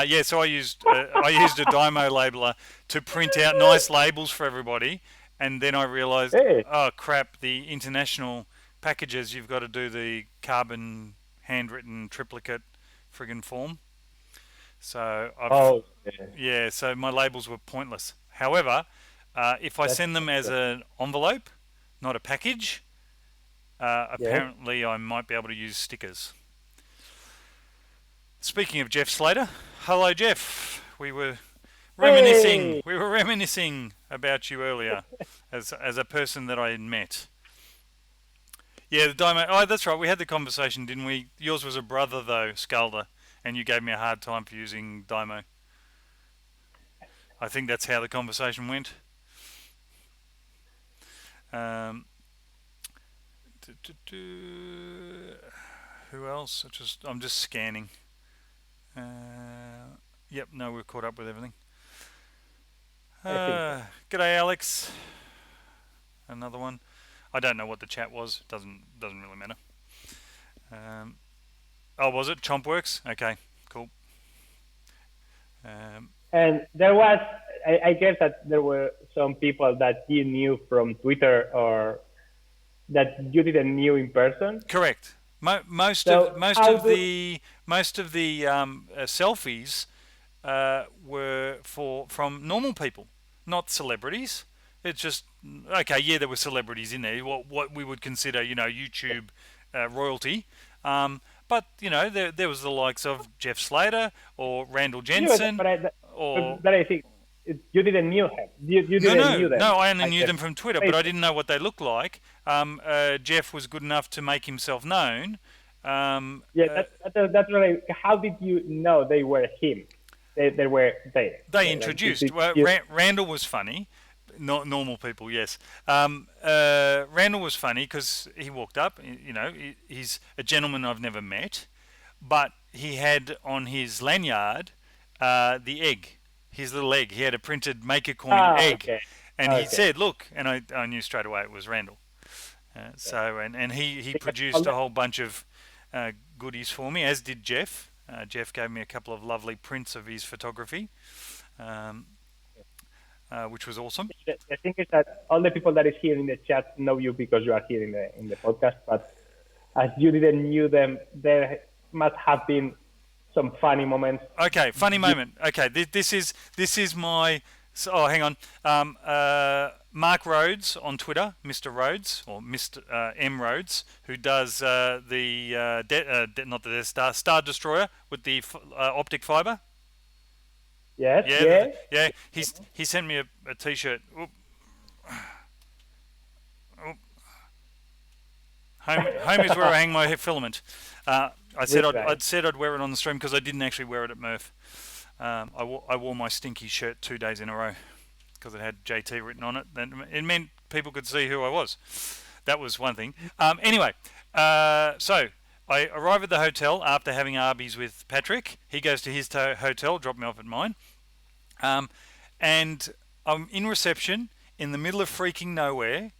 Yeah, so I used a Dymo labeler to print out nice labels for everybody, and then I realised, Hey, oh crap, the international packages you've got to do the carbon handwritten triplicate friggin' form. So oh, so my labels were pointless. However, if I that's send them as an envelope, not a package, yes. apparently I might be able to use stickers. Speaking of Jeff Slater, hello Jeff. Hey, We were reminiscing about you earlier, as a person that I had met. Yeah, the Dymo. Oh, that's right. We had the conversation, didn't we? Yours was a brother though, Scalder, and you gave me a hard time for using Dymo. I think that's how the conversation went. Um, who else? I'm just scanning. Yep, no, we're caught up with everything. I think so. G'day, Alex. Another one. I don't know what the chat was. Doesn't really matter. Oh, was it Chompworks? Okay, cool. And there was, I guess that there were some people that you knew from Twitter or that you didn't knew in person. Correct. Most So of most how of do the selfies were from normal people, not celebrities. It's just okay. Yeah, there were celebrities in there. What we would consider, YouTube royalty. But there was the likes of Jeff Slater or Randall you? Jensen, or But I think you didn't knew him. You no, didn't knew no, them. no. I only Like knew the them from Twitter, but I faces. didn't know what they looked like. Jeff was good enough to make himself known. Um, Yeah, uh, that's what how did you know they were him? They were there. they Like, introduced. Well, Randall was funny. Not normal people, yes. Randall was funny because he walked up. He's a gentleman I've never met, but he had on his lanyard the egg, his little egg. He had a printed make a coin Ah, egg, okay, and he okay. said, "Look," and I knew straight away it was Randall. Yeah. And he Because all produced a the, whole bunch of goodies for me, as did Jeff. Jeff gave me a couple of lovely prints of his photography, um, which was awesome. the thing is that all the people that is here in the chat know you because you are here in the podcast, but as you didn't knew them, there must have been some funny moments. Okay, funny moment. Okay, this is my. Oh, hang on. Mark Rhodes on Twitter, Mr. Rhodes or Mr. M Rhodes, who does not the Death Star Destroyer with the optic fiber. Yes, Yeah, yes. yeah. He sent me a T-shirt. Oop, oop. Home is where I hang my filament. I said Really nice. I'd said I'd wear it on the stream because I didn't actually wear it at Murph. I wore my stinky shirt 2 days in a row because it had JT written on it. And it meant people could see who I was. That was one thing. Anyway, so I arrive at the hotel after having Arby's with Patrick. He goes to his hotel, drop me off at mine. And I'm in reception in the middle of freaking nowhere,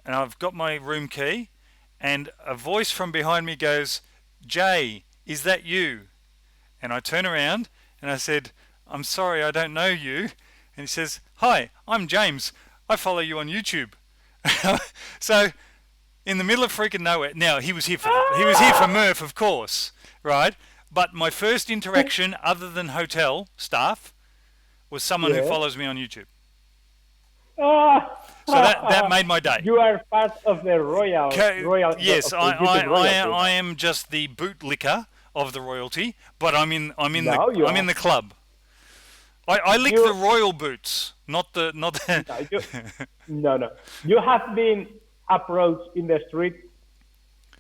and I've got my room key, and a voice from behind me goes, "Jay, is that you?" And I turn around and I said, "I'm sorry, I don't know you." And he says, "Hi, I'm James. I follow you on YouTube." So in the middle of freaking nowhere. Now he was here for Murph, of course, right? But my first interaction, other than hotel staff, was someone who Yes. follows me on YouTube. So that Ah, made my day. you are part of the royal Yes, of the YouTube royalty. I am just the bootlicker of the royalty, but No, you I'm in are the club. I lick the you. royal boots, not the. No, no. You have been approached in the street.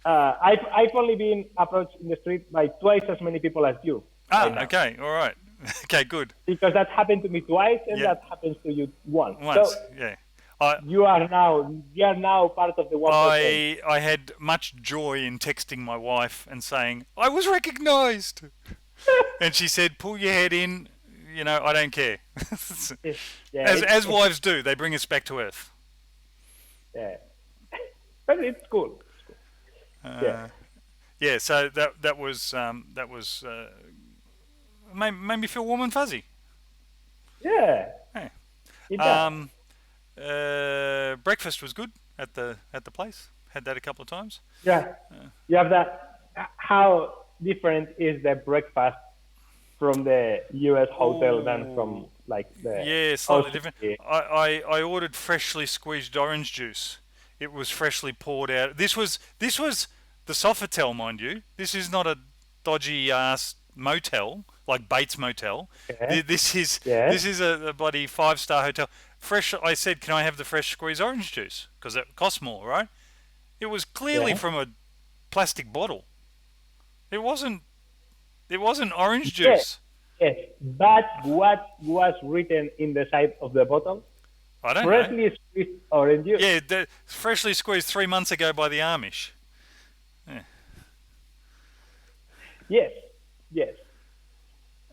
I've only been approached in the street by twice as many people as you right now. Okay, all right, okay, good. Because that happened to me twice, and Yeah, that happens to you once. So once, yeah. I you are now part of the 1%. I had much joy in texting my wife and saying I was recognised, and she said, "Pull your head in. I don't care." Yeah, as wives do, they bring us back to earth. yeah. But it's cool. Yeah, Yeah, so that was made me feel warm and fuzzy. yeah. Hey. It does. Um, Breakfast was good at the place. Had that a couple of times. Yeah, you have that. How different is the breakfast from the U.S. hotel than from Oh, like the yeah, slightly different. Aussie? I ordered freshly squeezed orange juice. It was freshly poured out. This was the Sofitel, mind you. This is not a dodgy ass motel like Bates Motel. Yeah, This is yeah, this is a bloody 5-star hotel. Fresh. I said, "Can I have the fresh squeezed orange juice?" Because it costs more, right? It was clearly yeah. from a plastic bottle. It wasn't. It wasn't orange Yes, juice. yes. But what was written in the side of the bottle? I don't know. Freshly squeezed orange juice. Yeah, freshly squeezed 3 months ago by the Amish. Yeah. Yes, yes,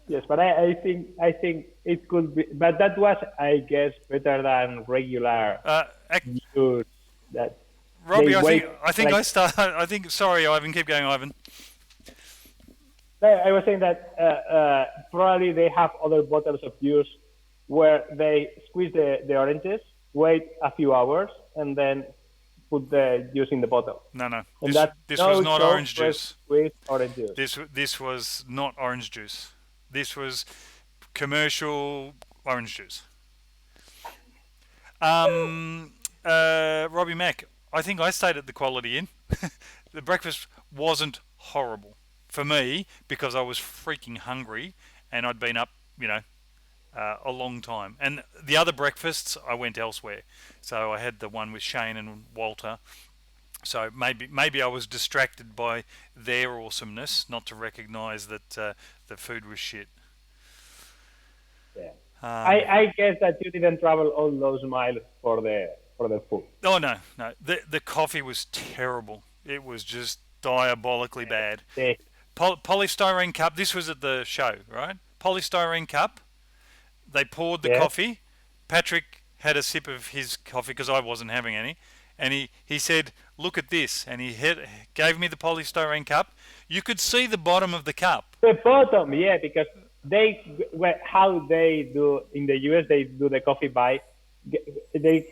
yes. But I think it could be. But that was, I guess, better than regular juice. That they Robbie, I think wait I think like I start. I think. Sorry, Ivan. Keep going, Ivan. I was saying that probably they have other bottles of juice where they squeeze the oranges, wait a few hours, and then put the juice in the bottle. No, no. And This that's this was no not so orange fresh juice. squeezed orange juice. This was not orange juice. This was commercial orange juice. Robbie Mack. I think I stayed at the Quality Inn. The breakfast wasn't horrible for me because I was freaking hungry and I'd been up, a long time. And the other breakfasts, I went elsewhere. So I had the one with Shane and Walter. So maybe I was distracted by their awesomeness, not to recognise that the food was shit. Yeah. I guess that you didn't travel all those miles for the food. Oh no, no. The coffee was terrible. It was just diabolically bad. The, Polystyrene cup. This was at the show, right? Polystyrene cup. They poured the yes, coffee. Patrick had a sip of his coffee because I wasn't having any, and he said, "Look at this," and gave me the polystyrene cup. You could see the bottom of the cup. the bottom, yeah, because how they do in the US, they do the coffee by they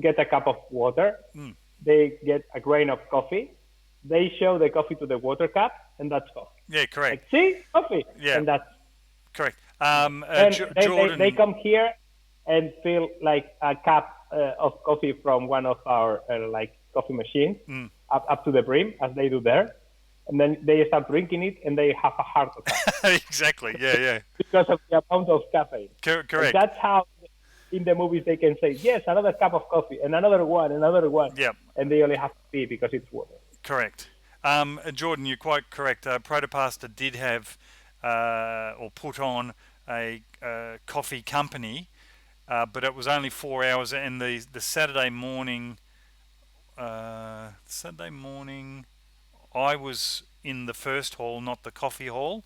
get a cup of water, Mm. they get a grain of coffee, they show the coffee to the water cup, and that's coffee. Yeah, correct. Like, see, coffee, Yeah, and that's correct. then they Jordan. come here and fill like a cup of coffee from one of our like coffee machines Mm. up to the brim as they do there, and then they start drinking it and they have a heart attack Exactly. Yeah, yeah. because of the amount of caffeine. And Correct. that's how in the movies they can say yes, another cup of coffee and another one, Yep. and they only have to pee because it's water. Correct. Jordan, you're quite correct. Protopasta did have or put on a coffee company, but it was only 4 hours. And the Saturday morning, I was in the first hall, not the coffee hall,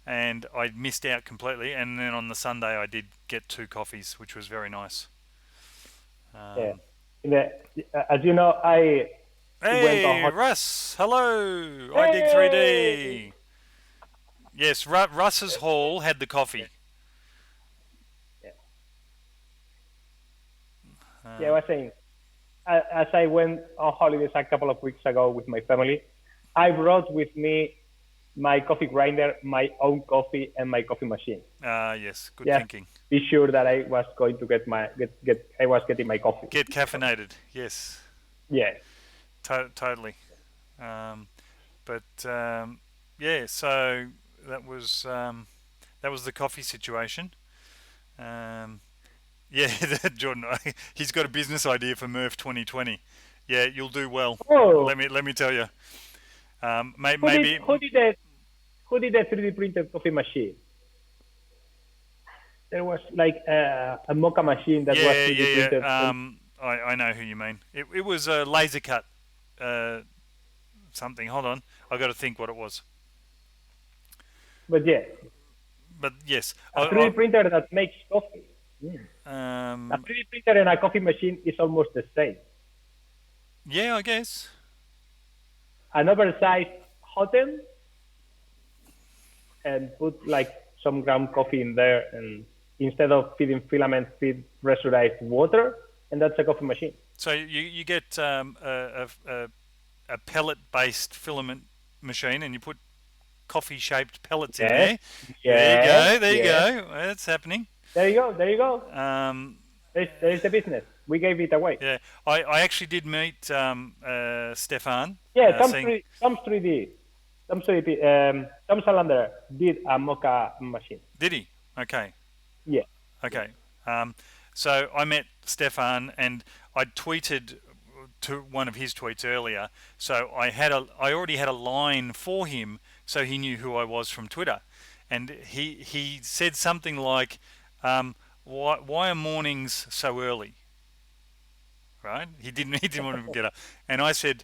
and I missed out completely. And then on the Sunday, I did get two coffees, which was very nice. Yeah. Um, As you know, I went on hey, hot. Russ. Hello. I dig Hey! 3D. Yes, Russ's Hall had the coffee. Yeah, yeah, I Um, was saying, as I went on holidays a couple of weeks ago with my family, I brought with me my coffee grinder, my own coffee, and my coffee machine. yes, good Just thinking. be sure that I was going to get I was getting my coffee. Get caffeinated. Yes, Yes. totally. Um, but yeah, so that was um, that was the coffee situation. Um, yeah, Jordan, he's got a business idea for Murph 2020. Yeah, you'll do well. Oh, Let me tell you. who did Maybe. who did the who did the 3D printed coffee machine? There was like a mocha machine that was Yeah, 3D yeah, printed. yeah. And, I know who you mean. It was a laser cut uh, something. Hold on, I got to think what it was. but yeah, But yes, a 3D printer that makes coffee. A um, 3D printer and a coffee machine is almost the same. yeah, I guess. An oversized hotel and put like some ground coffee in there, and instead of feeding filament, feed pressurized water, and that's a coffee machine. So you get a pellet based filament machine, and you put coffee shaped pellets in Yes, there. There you yes, go. There you yes. go. That's happening. There you go. There you go. Um, There's the business. We gave it away. yeah, I actually did meet Stefan. Yeah, Saying, Tom's 3D. Tom Salander did a mocha machine. did he? Okay. Yeah, yeah. Okay. Um, so I met Stefan, and I tweeted to one of his tweets earlier. So I already had a line for him, so he knew who I was from Twitter, and he said something like, why are mornings so early?" Right? He didn't want to get up, and I said,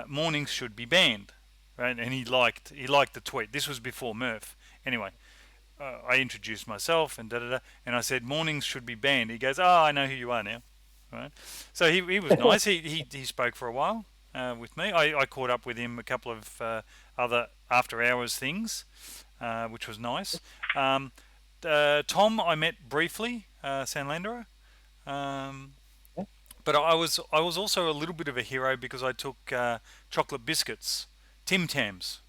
"Mornings should be banned." Right? And he liked the tweet. This was before Murph. Anyway, I introduced myself and and I said mornings should be banned. He goes, "Oh, I know who you are now." Right. So he was nice. He spoke for a while with me. I caught up with him a couple of other after hours things, which was nice. Um, Tom I met briefly, Sanlandera. Um, but I was also a little bit of a hero because I took chocolate biscuits, Tim Tams,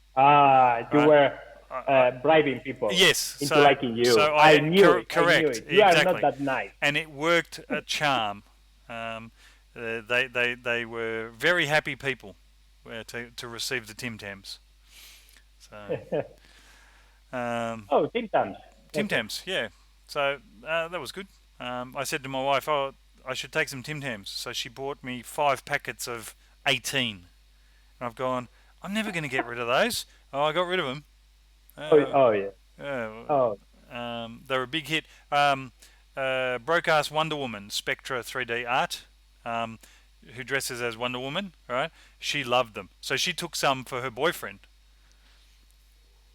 You right? were I, bribing people Yes, into liking you. so I I knew it. I knew correct it. You are not exactly, that nice. and it worked a charm. Um, they were very happy people to receive the Tim Tams. So um, Oh, Tim Tams. Tim Okay. Tams, yeah. So that was good. I said to my wife, "Oh, I should take some Tim Tams." So she bought me 5 packets of 18. And I've gone, I'm never going to get rid of those. Oh, I got rid of them. Oh, Uh, oh yeah. uh, Oh, They're a big hit. Broadcast Wonder Woman, Spectra 3D art, who dresses as Wonder Woman, right? She loved them. So she took some for her boyfriend.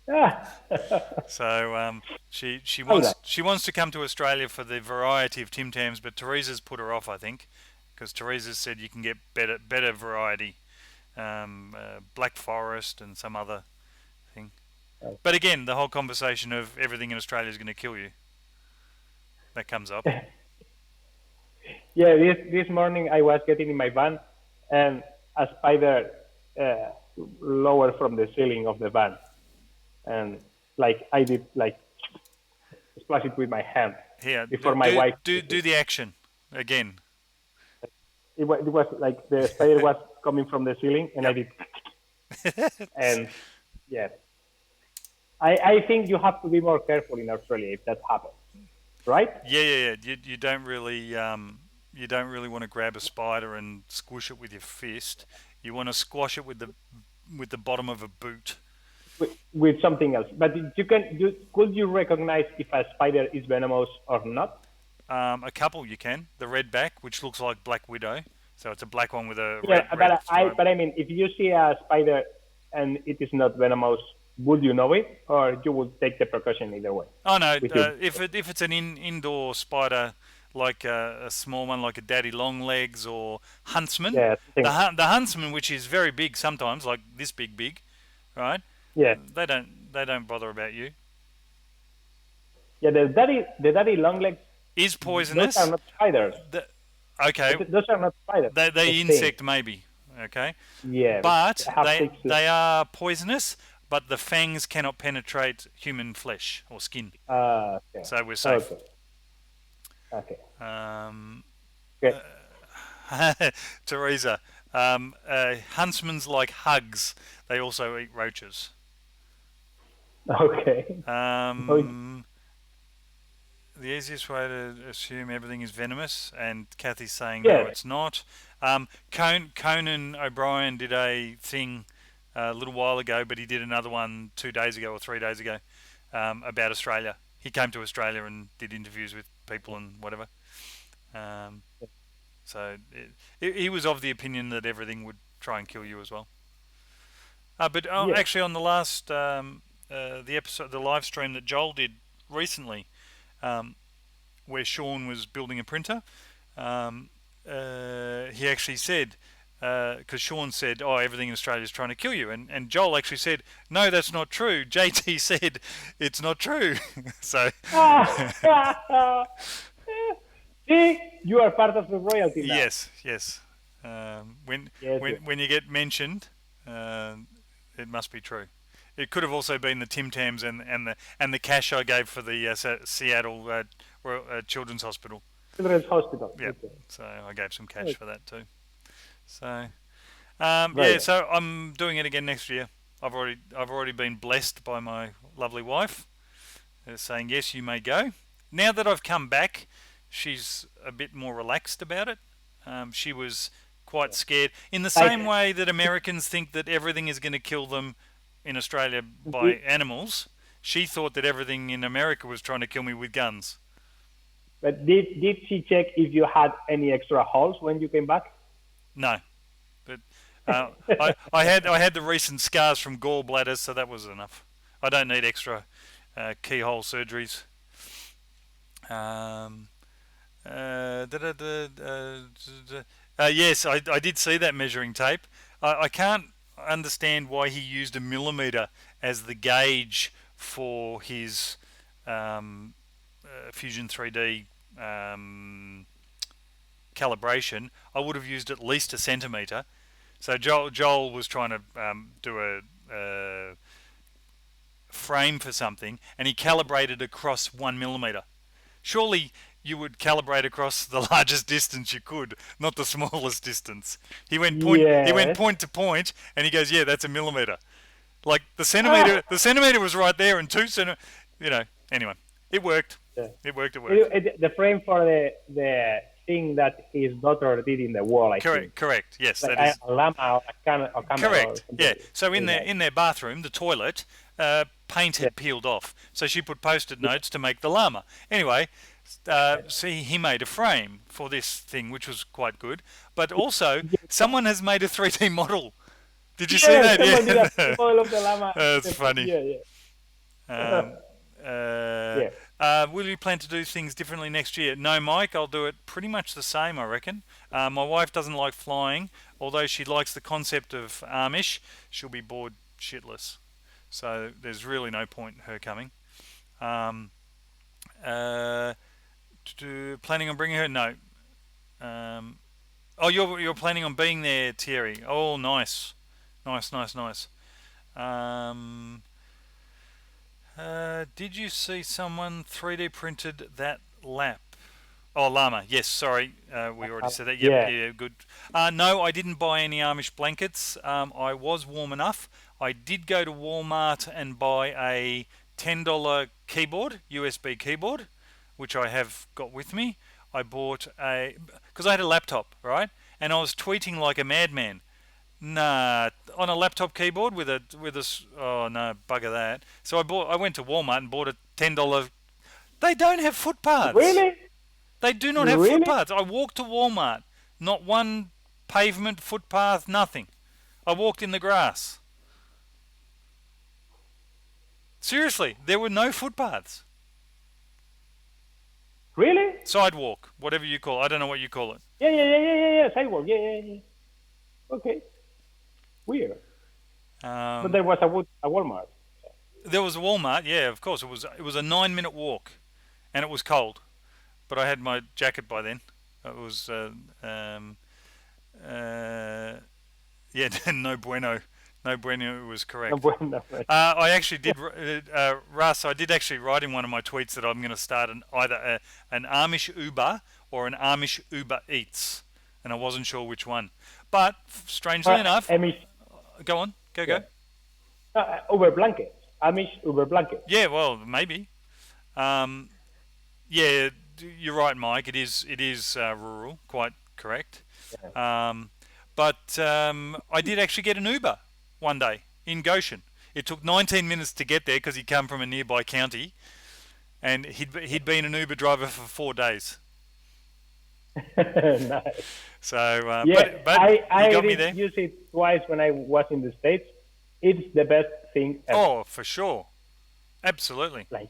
So she All right. wants to come to Australia for the variety of Tim Tams, but Teresa's put her off, I think, because Teresa said you can get better variety, Black Forest and some other thing. But again, the whole conversation of everything in Australia is going to kill you, that comes up. Yeah, this morning I was getting in my van, and a spider lowered from the ceiling of the van, and like I did like splash it with my hand Here, before my wife. do the action again. It was like the spider was coming from the ceiling, and I did, and yeah. I think you have to be more careful in Australia if that happens, right? Yeah. You don't really want to grab a spider and squish it with your fist. You want to squash it with the bottom of a boot. With something else, but could you recognize if a spider is venomous or not? A couple you can. The redback, which looks like Black Widow, so it's a black one with a Yeah, red stripe. but I mean, if you see a spider and it is not venomous, would you know it, or you would take the precaution either way? Oh no, if it's an indoor spider, like a small one like a daddy longlegs or huntsman, Yeah, the huntsman, which is very big sometimes, like this big, right? Yeah, They don't bother about you. yeah. The daddy longlegs. Is poisonous. Those are not spiders. Okay. Those are not spiders. They insect maybe. Okay. Yeah, But they are poisonous. But the fangs cannot penetrate human flesh or skin. Okay. So we're safe. Okay. Teresa, huntsmen's like hugs. They also eat roaches. Okay. The easiest way to assume everything is venomous, and Kathy's saying Yeah. no, it's not. Conan O'Brien did a thing a little while ago, but he did another one 2 days ago or 3 days ago about Australia. He came to Australia and did interviews with people and whatever. So he was of the opinion that everything would try and kill you as well. But actually, on the last the episode, the live stream that Joel did recently, where Sean was building a printer, he actually said, because Sean said, "Oh, everything in Australia is trying to kill you," and Joel actually said, "No, that's not true." JT said, "It's not true." So. See, you are part of the royalty now. Yes. When you get mentioned, it must be true. It could have also been the Tim Tams and the cash I gave for the Seattle Children's Hospital. Children's Hospital. Yeah. Okay. So I gave some cash for that too. So so I'm doing it again next year. I've already been blessed by my lovely wife, saying yes, you may go. Now that I've come back, she's a bit more relaxed about it. She was quite scared, in the same way that Americans think that everything is going to kill them in Australia by animals. She thought that everything in America was trying to kill me with guns. But did she check if you had any extra holes when you came back? No, but I had the recent scars from gallbladders, so that was enough. I don't need extra keyhole surgeries. Yes, I did see that measuring tape. I can't understand why he used a millimeter as the gauge for his Fusion 3D calibration. I would have used at least a centimeter. So Joel was trying to do a frame for something, and he calibrated across 1 millimeter. Surely you would calibrate across the largest distance you could, not the smallest distance. He went point to point, and he goes, "Yeah, that's a millimeter." Like the centimeter was right there, and 2 centimeters. Anyway, it worked. Yeah. It worked. The frame for the thing that his daughter did in the wall. Correct. Yes, like that is a llama or a camel. Correct. Yeah. So in their bathroom, the toilet, paint Yeah. had peeled off. So she put post-it notes to make the llama. Anyway, see, he made a frame for this thing, which was quite good. But also, someone has made a 3D model. Did you see Yeah, that? someone did a Yeah. model of the llama. That's funny. Yeah, yeah. Um, uh, Yeah. will you plan to do things differently next year? No, Mike, I'll do it pretty much the same, I reckon. My wife doesn't like flying, although she likes the concept of Amish. She'll be bored shitless. So there's really no point in her coming. Um, uh, planning on bringing her? No. Um, oh, you're planning on being there, Thierry. Oh, nice, nice, nice, nice. Um, did you see someone 3D printed that lap? Oh, llama. Yes, sorry. We already said that. Yep, Yeah. yeah, good. No, I didn't buy any Amish blankets. I was warm enough. I did go to Walmart and buy a $10 keyboard, USB keyboard, which I have got with me. I bought because I had a laptop, right? And I was tweeting like a madman. Nah, on a laptop keyboard oh no, bugger that. So I went to Walmart and bought a $10. They don't have footpaths. Really? They do not have Really? footpaths. I walked to Walmart. Not one pavement, footpath, nothing. I walked in the grass. Seriously, there were no footpaths. Really? Sidewalk, whatever you call it. I don't know what you call it. Yeah. Sidewalk. Yeah. Okay. Weird. But there was a Walmart. There was a Walmart, yeah, of course. It was a 9-minute walk, and it was cold. But I had my jacket by then. It was uh, yeah, no bueno. No bueno was No, correct. bueno. I actually did, Russ. I did actually write in one of my tweets that I'm going to start an Amish Uber or an Amish Uber Eats, and I wasn't sure which one. But strangely enough, Amish. go on, go Yeah. go. Uber blankets. Amish Uber blankets. Yeah, well, maybe. Um, yeah, you're right, Mike. It is rural, quite correct. Yeah. But I did actually get an Uber one day in Goshen. It took 19 minutes to get there because he'd come from a nearby county, and he'd been an Uber driver for 4 days. Nice. So, Yeah, but I he got me did there. use it twice when I was in the States. It's the best thing ever. Oh, for sure, absolutely. Like,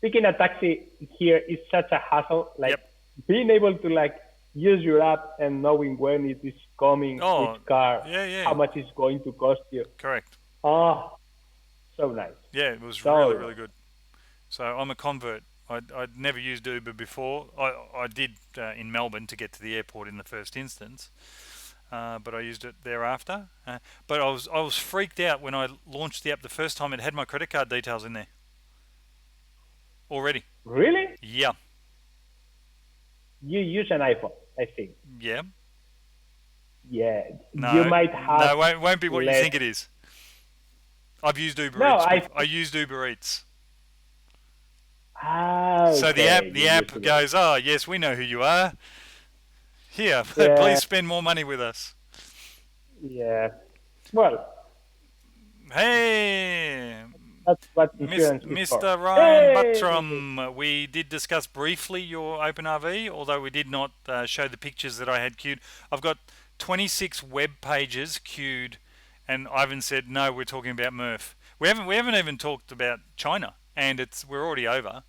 picking a taxi here is such a hassle. Like, Yep. being able to like use your app and knowing when it is coming, Oh, which car, yeah. how much it's going to cost you. Correct. Oh, so nice. Yeah, it was So really, nice. really good. So I'm a convert. I'd never used Uber before. I did in Melbourne to get to the airport in the first instance, but I used it thereafter. But I was freaked out when I launched the app the first time. It had my credit card details in there already. Really? Yeah, You use an iPhone, I think. yeah. Yeah. No, You might have. no, won't be what you less- think it is. I've used Uber No, Eats. I- I used Uber Eats. So The app goes, oh yes, we know who you are. Here, Yeah. please spend more money with us. Yeah. Well, Hey, that's what insurance is for. Mr. Ryan Hey! Buttram, we did discuss briefly your OpenRV, although we did not show the pictures that I had queued. I've got 26 web pages queued, and Ivan said, no, we're talking about Murph. We haven't even talked about China, and we're already over.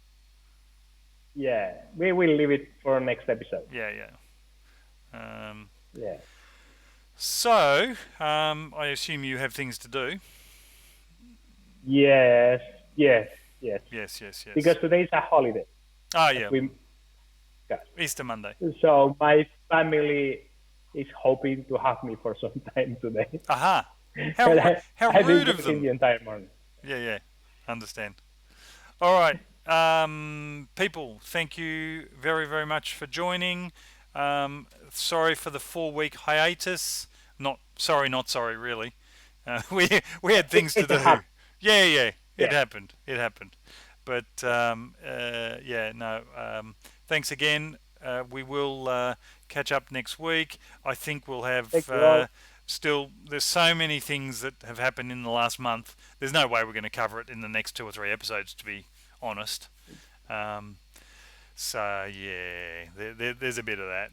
Yeah, we will leave it for next episode. Yeah. Yeah. So, I assume you have things to do. Yes. Yes. Because today is a holiday. Oh, yeah. We, Easter Monday. so my family is hoping to have me for some time today. Aha. But How I've been rude of working them. the entire morning. Yeah. Understand. All right. People, thank you very, very much for joining. Sorry for the 4-week hiatus. Not sorry, really. We had things to It do. happened. Yeah. It Yeah. happened. But no. Thanks again. We will catch up next week. I think we'll have Thank you all. still, there's so many things that have happened in the last month. There's no way we're going to cover it in the next 2 or 3 episodes, to be honest. Um, so yeah, there's a bit of that.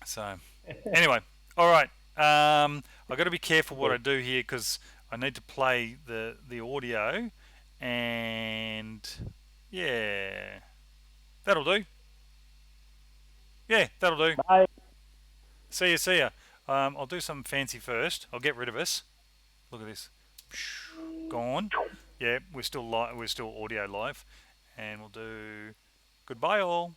So anyway, all right. I've got to be careful what I Okay. do here because I need to play the audio, and yeah, that'll do. Yeah, that'll do. Bye. See ya, see ya. I'll do something fancy first. I'll get rid of us. Look at this. Gone. Yeah, we're still live. We're still audio live, and we'll do goodbye all.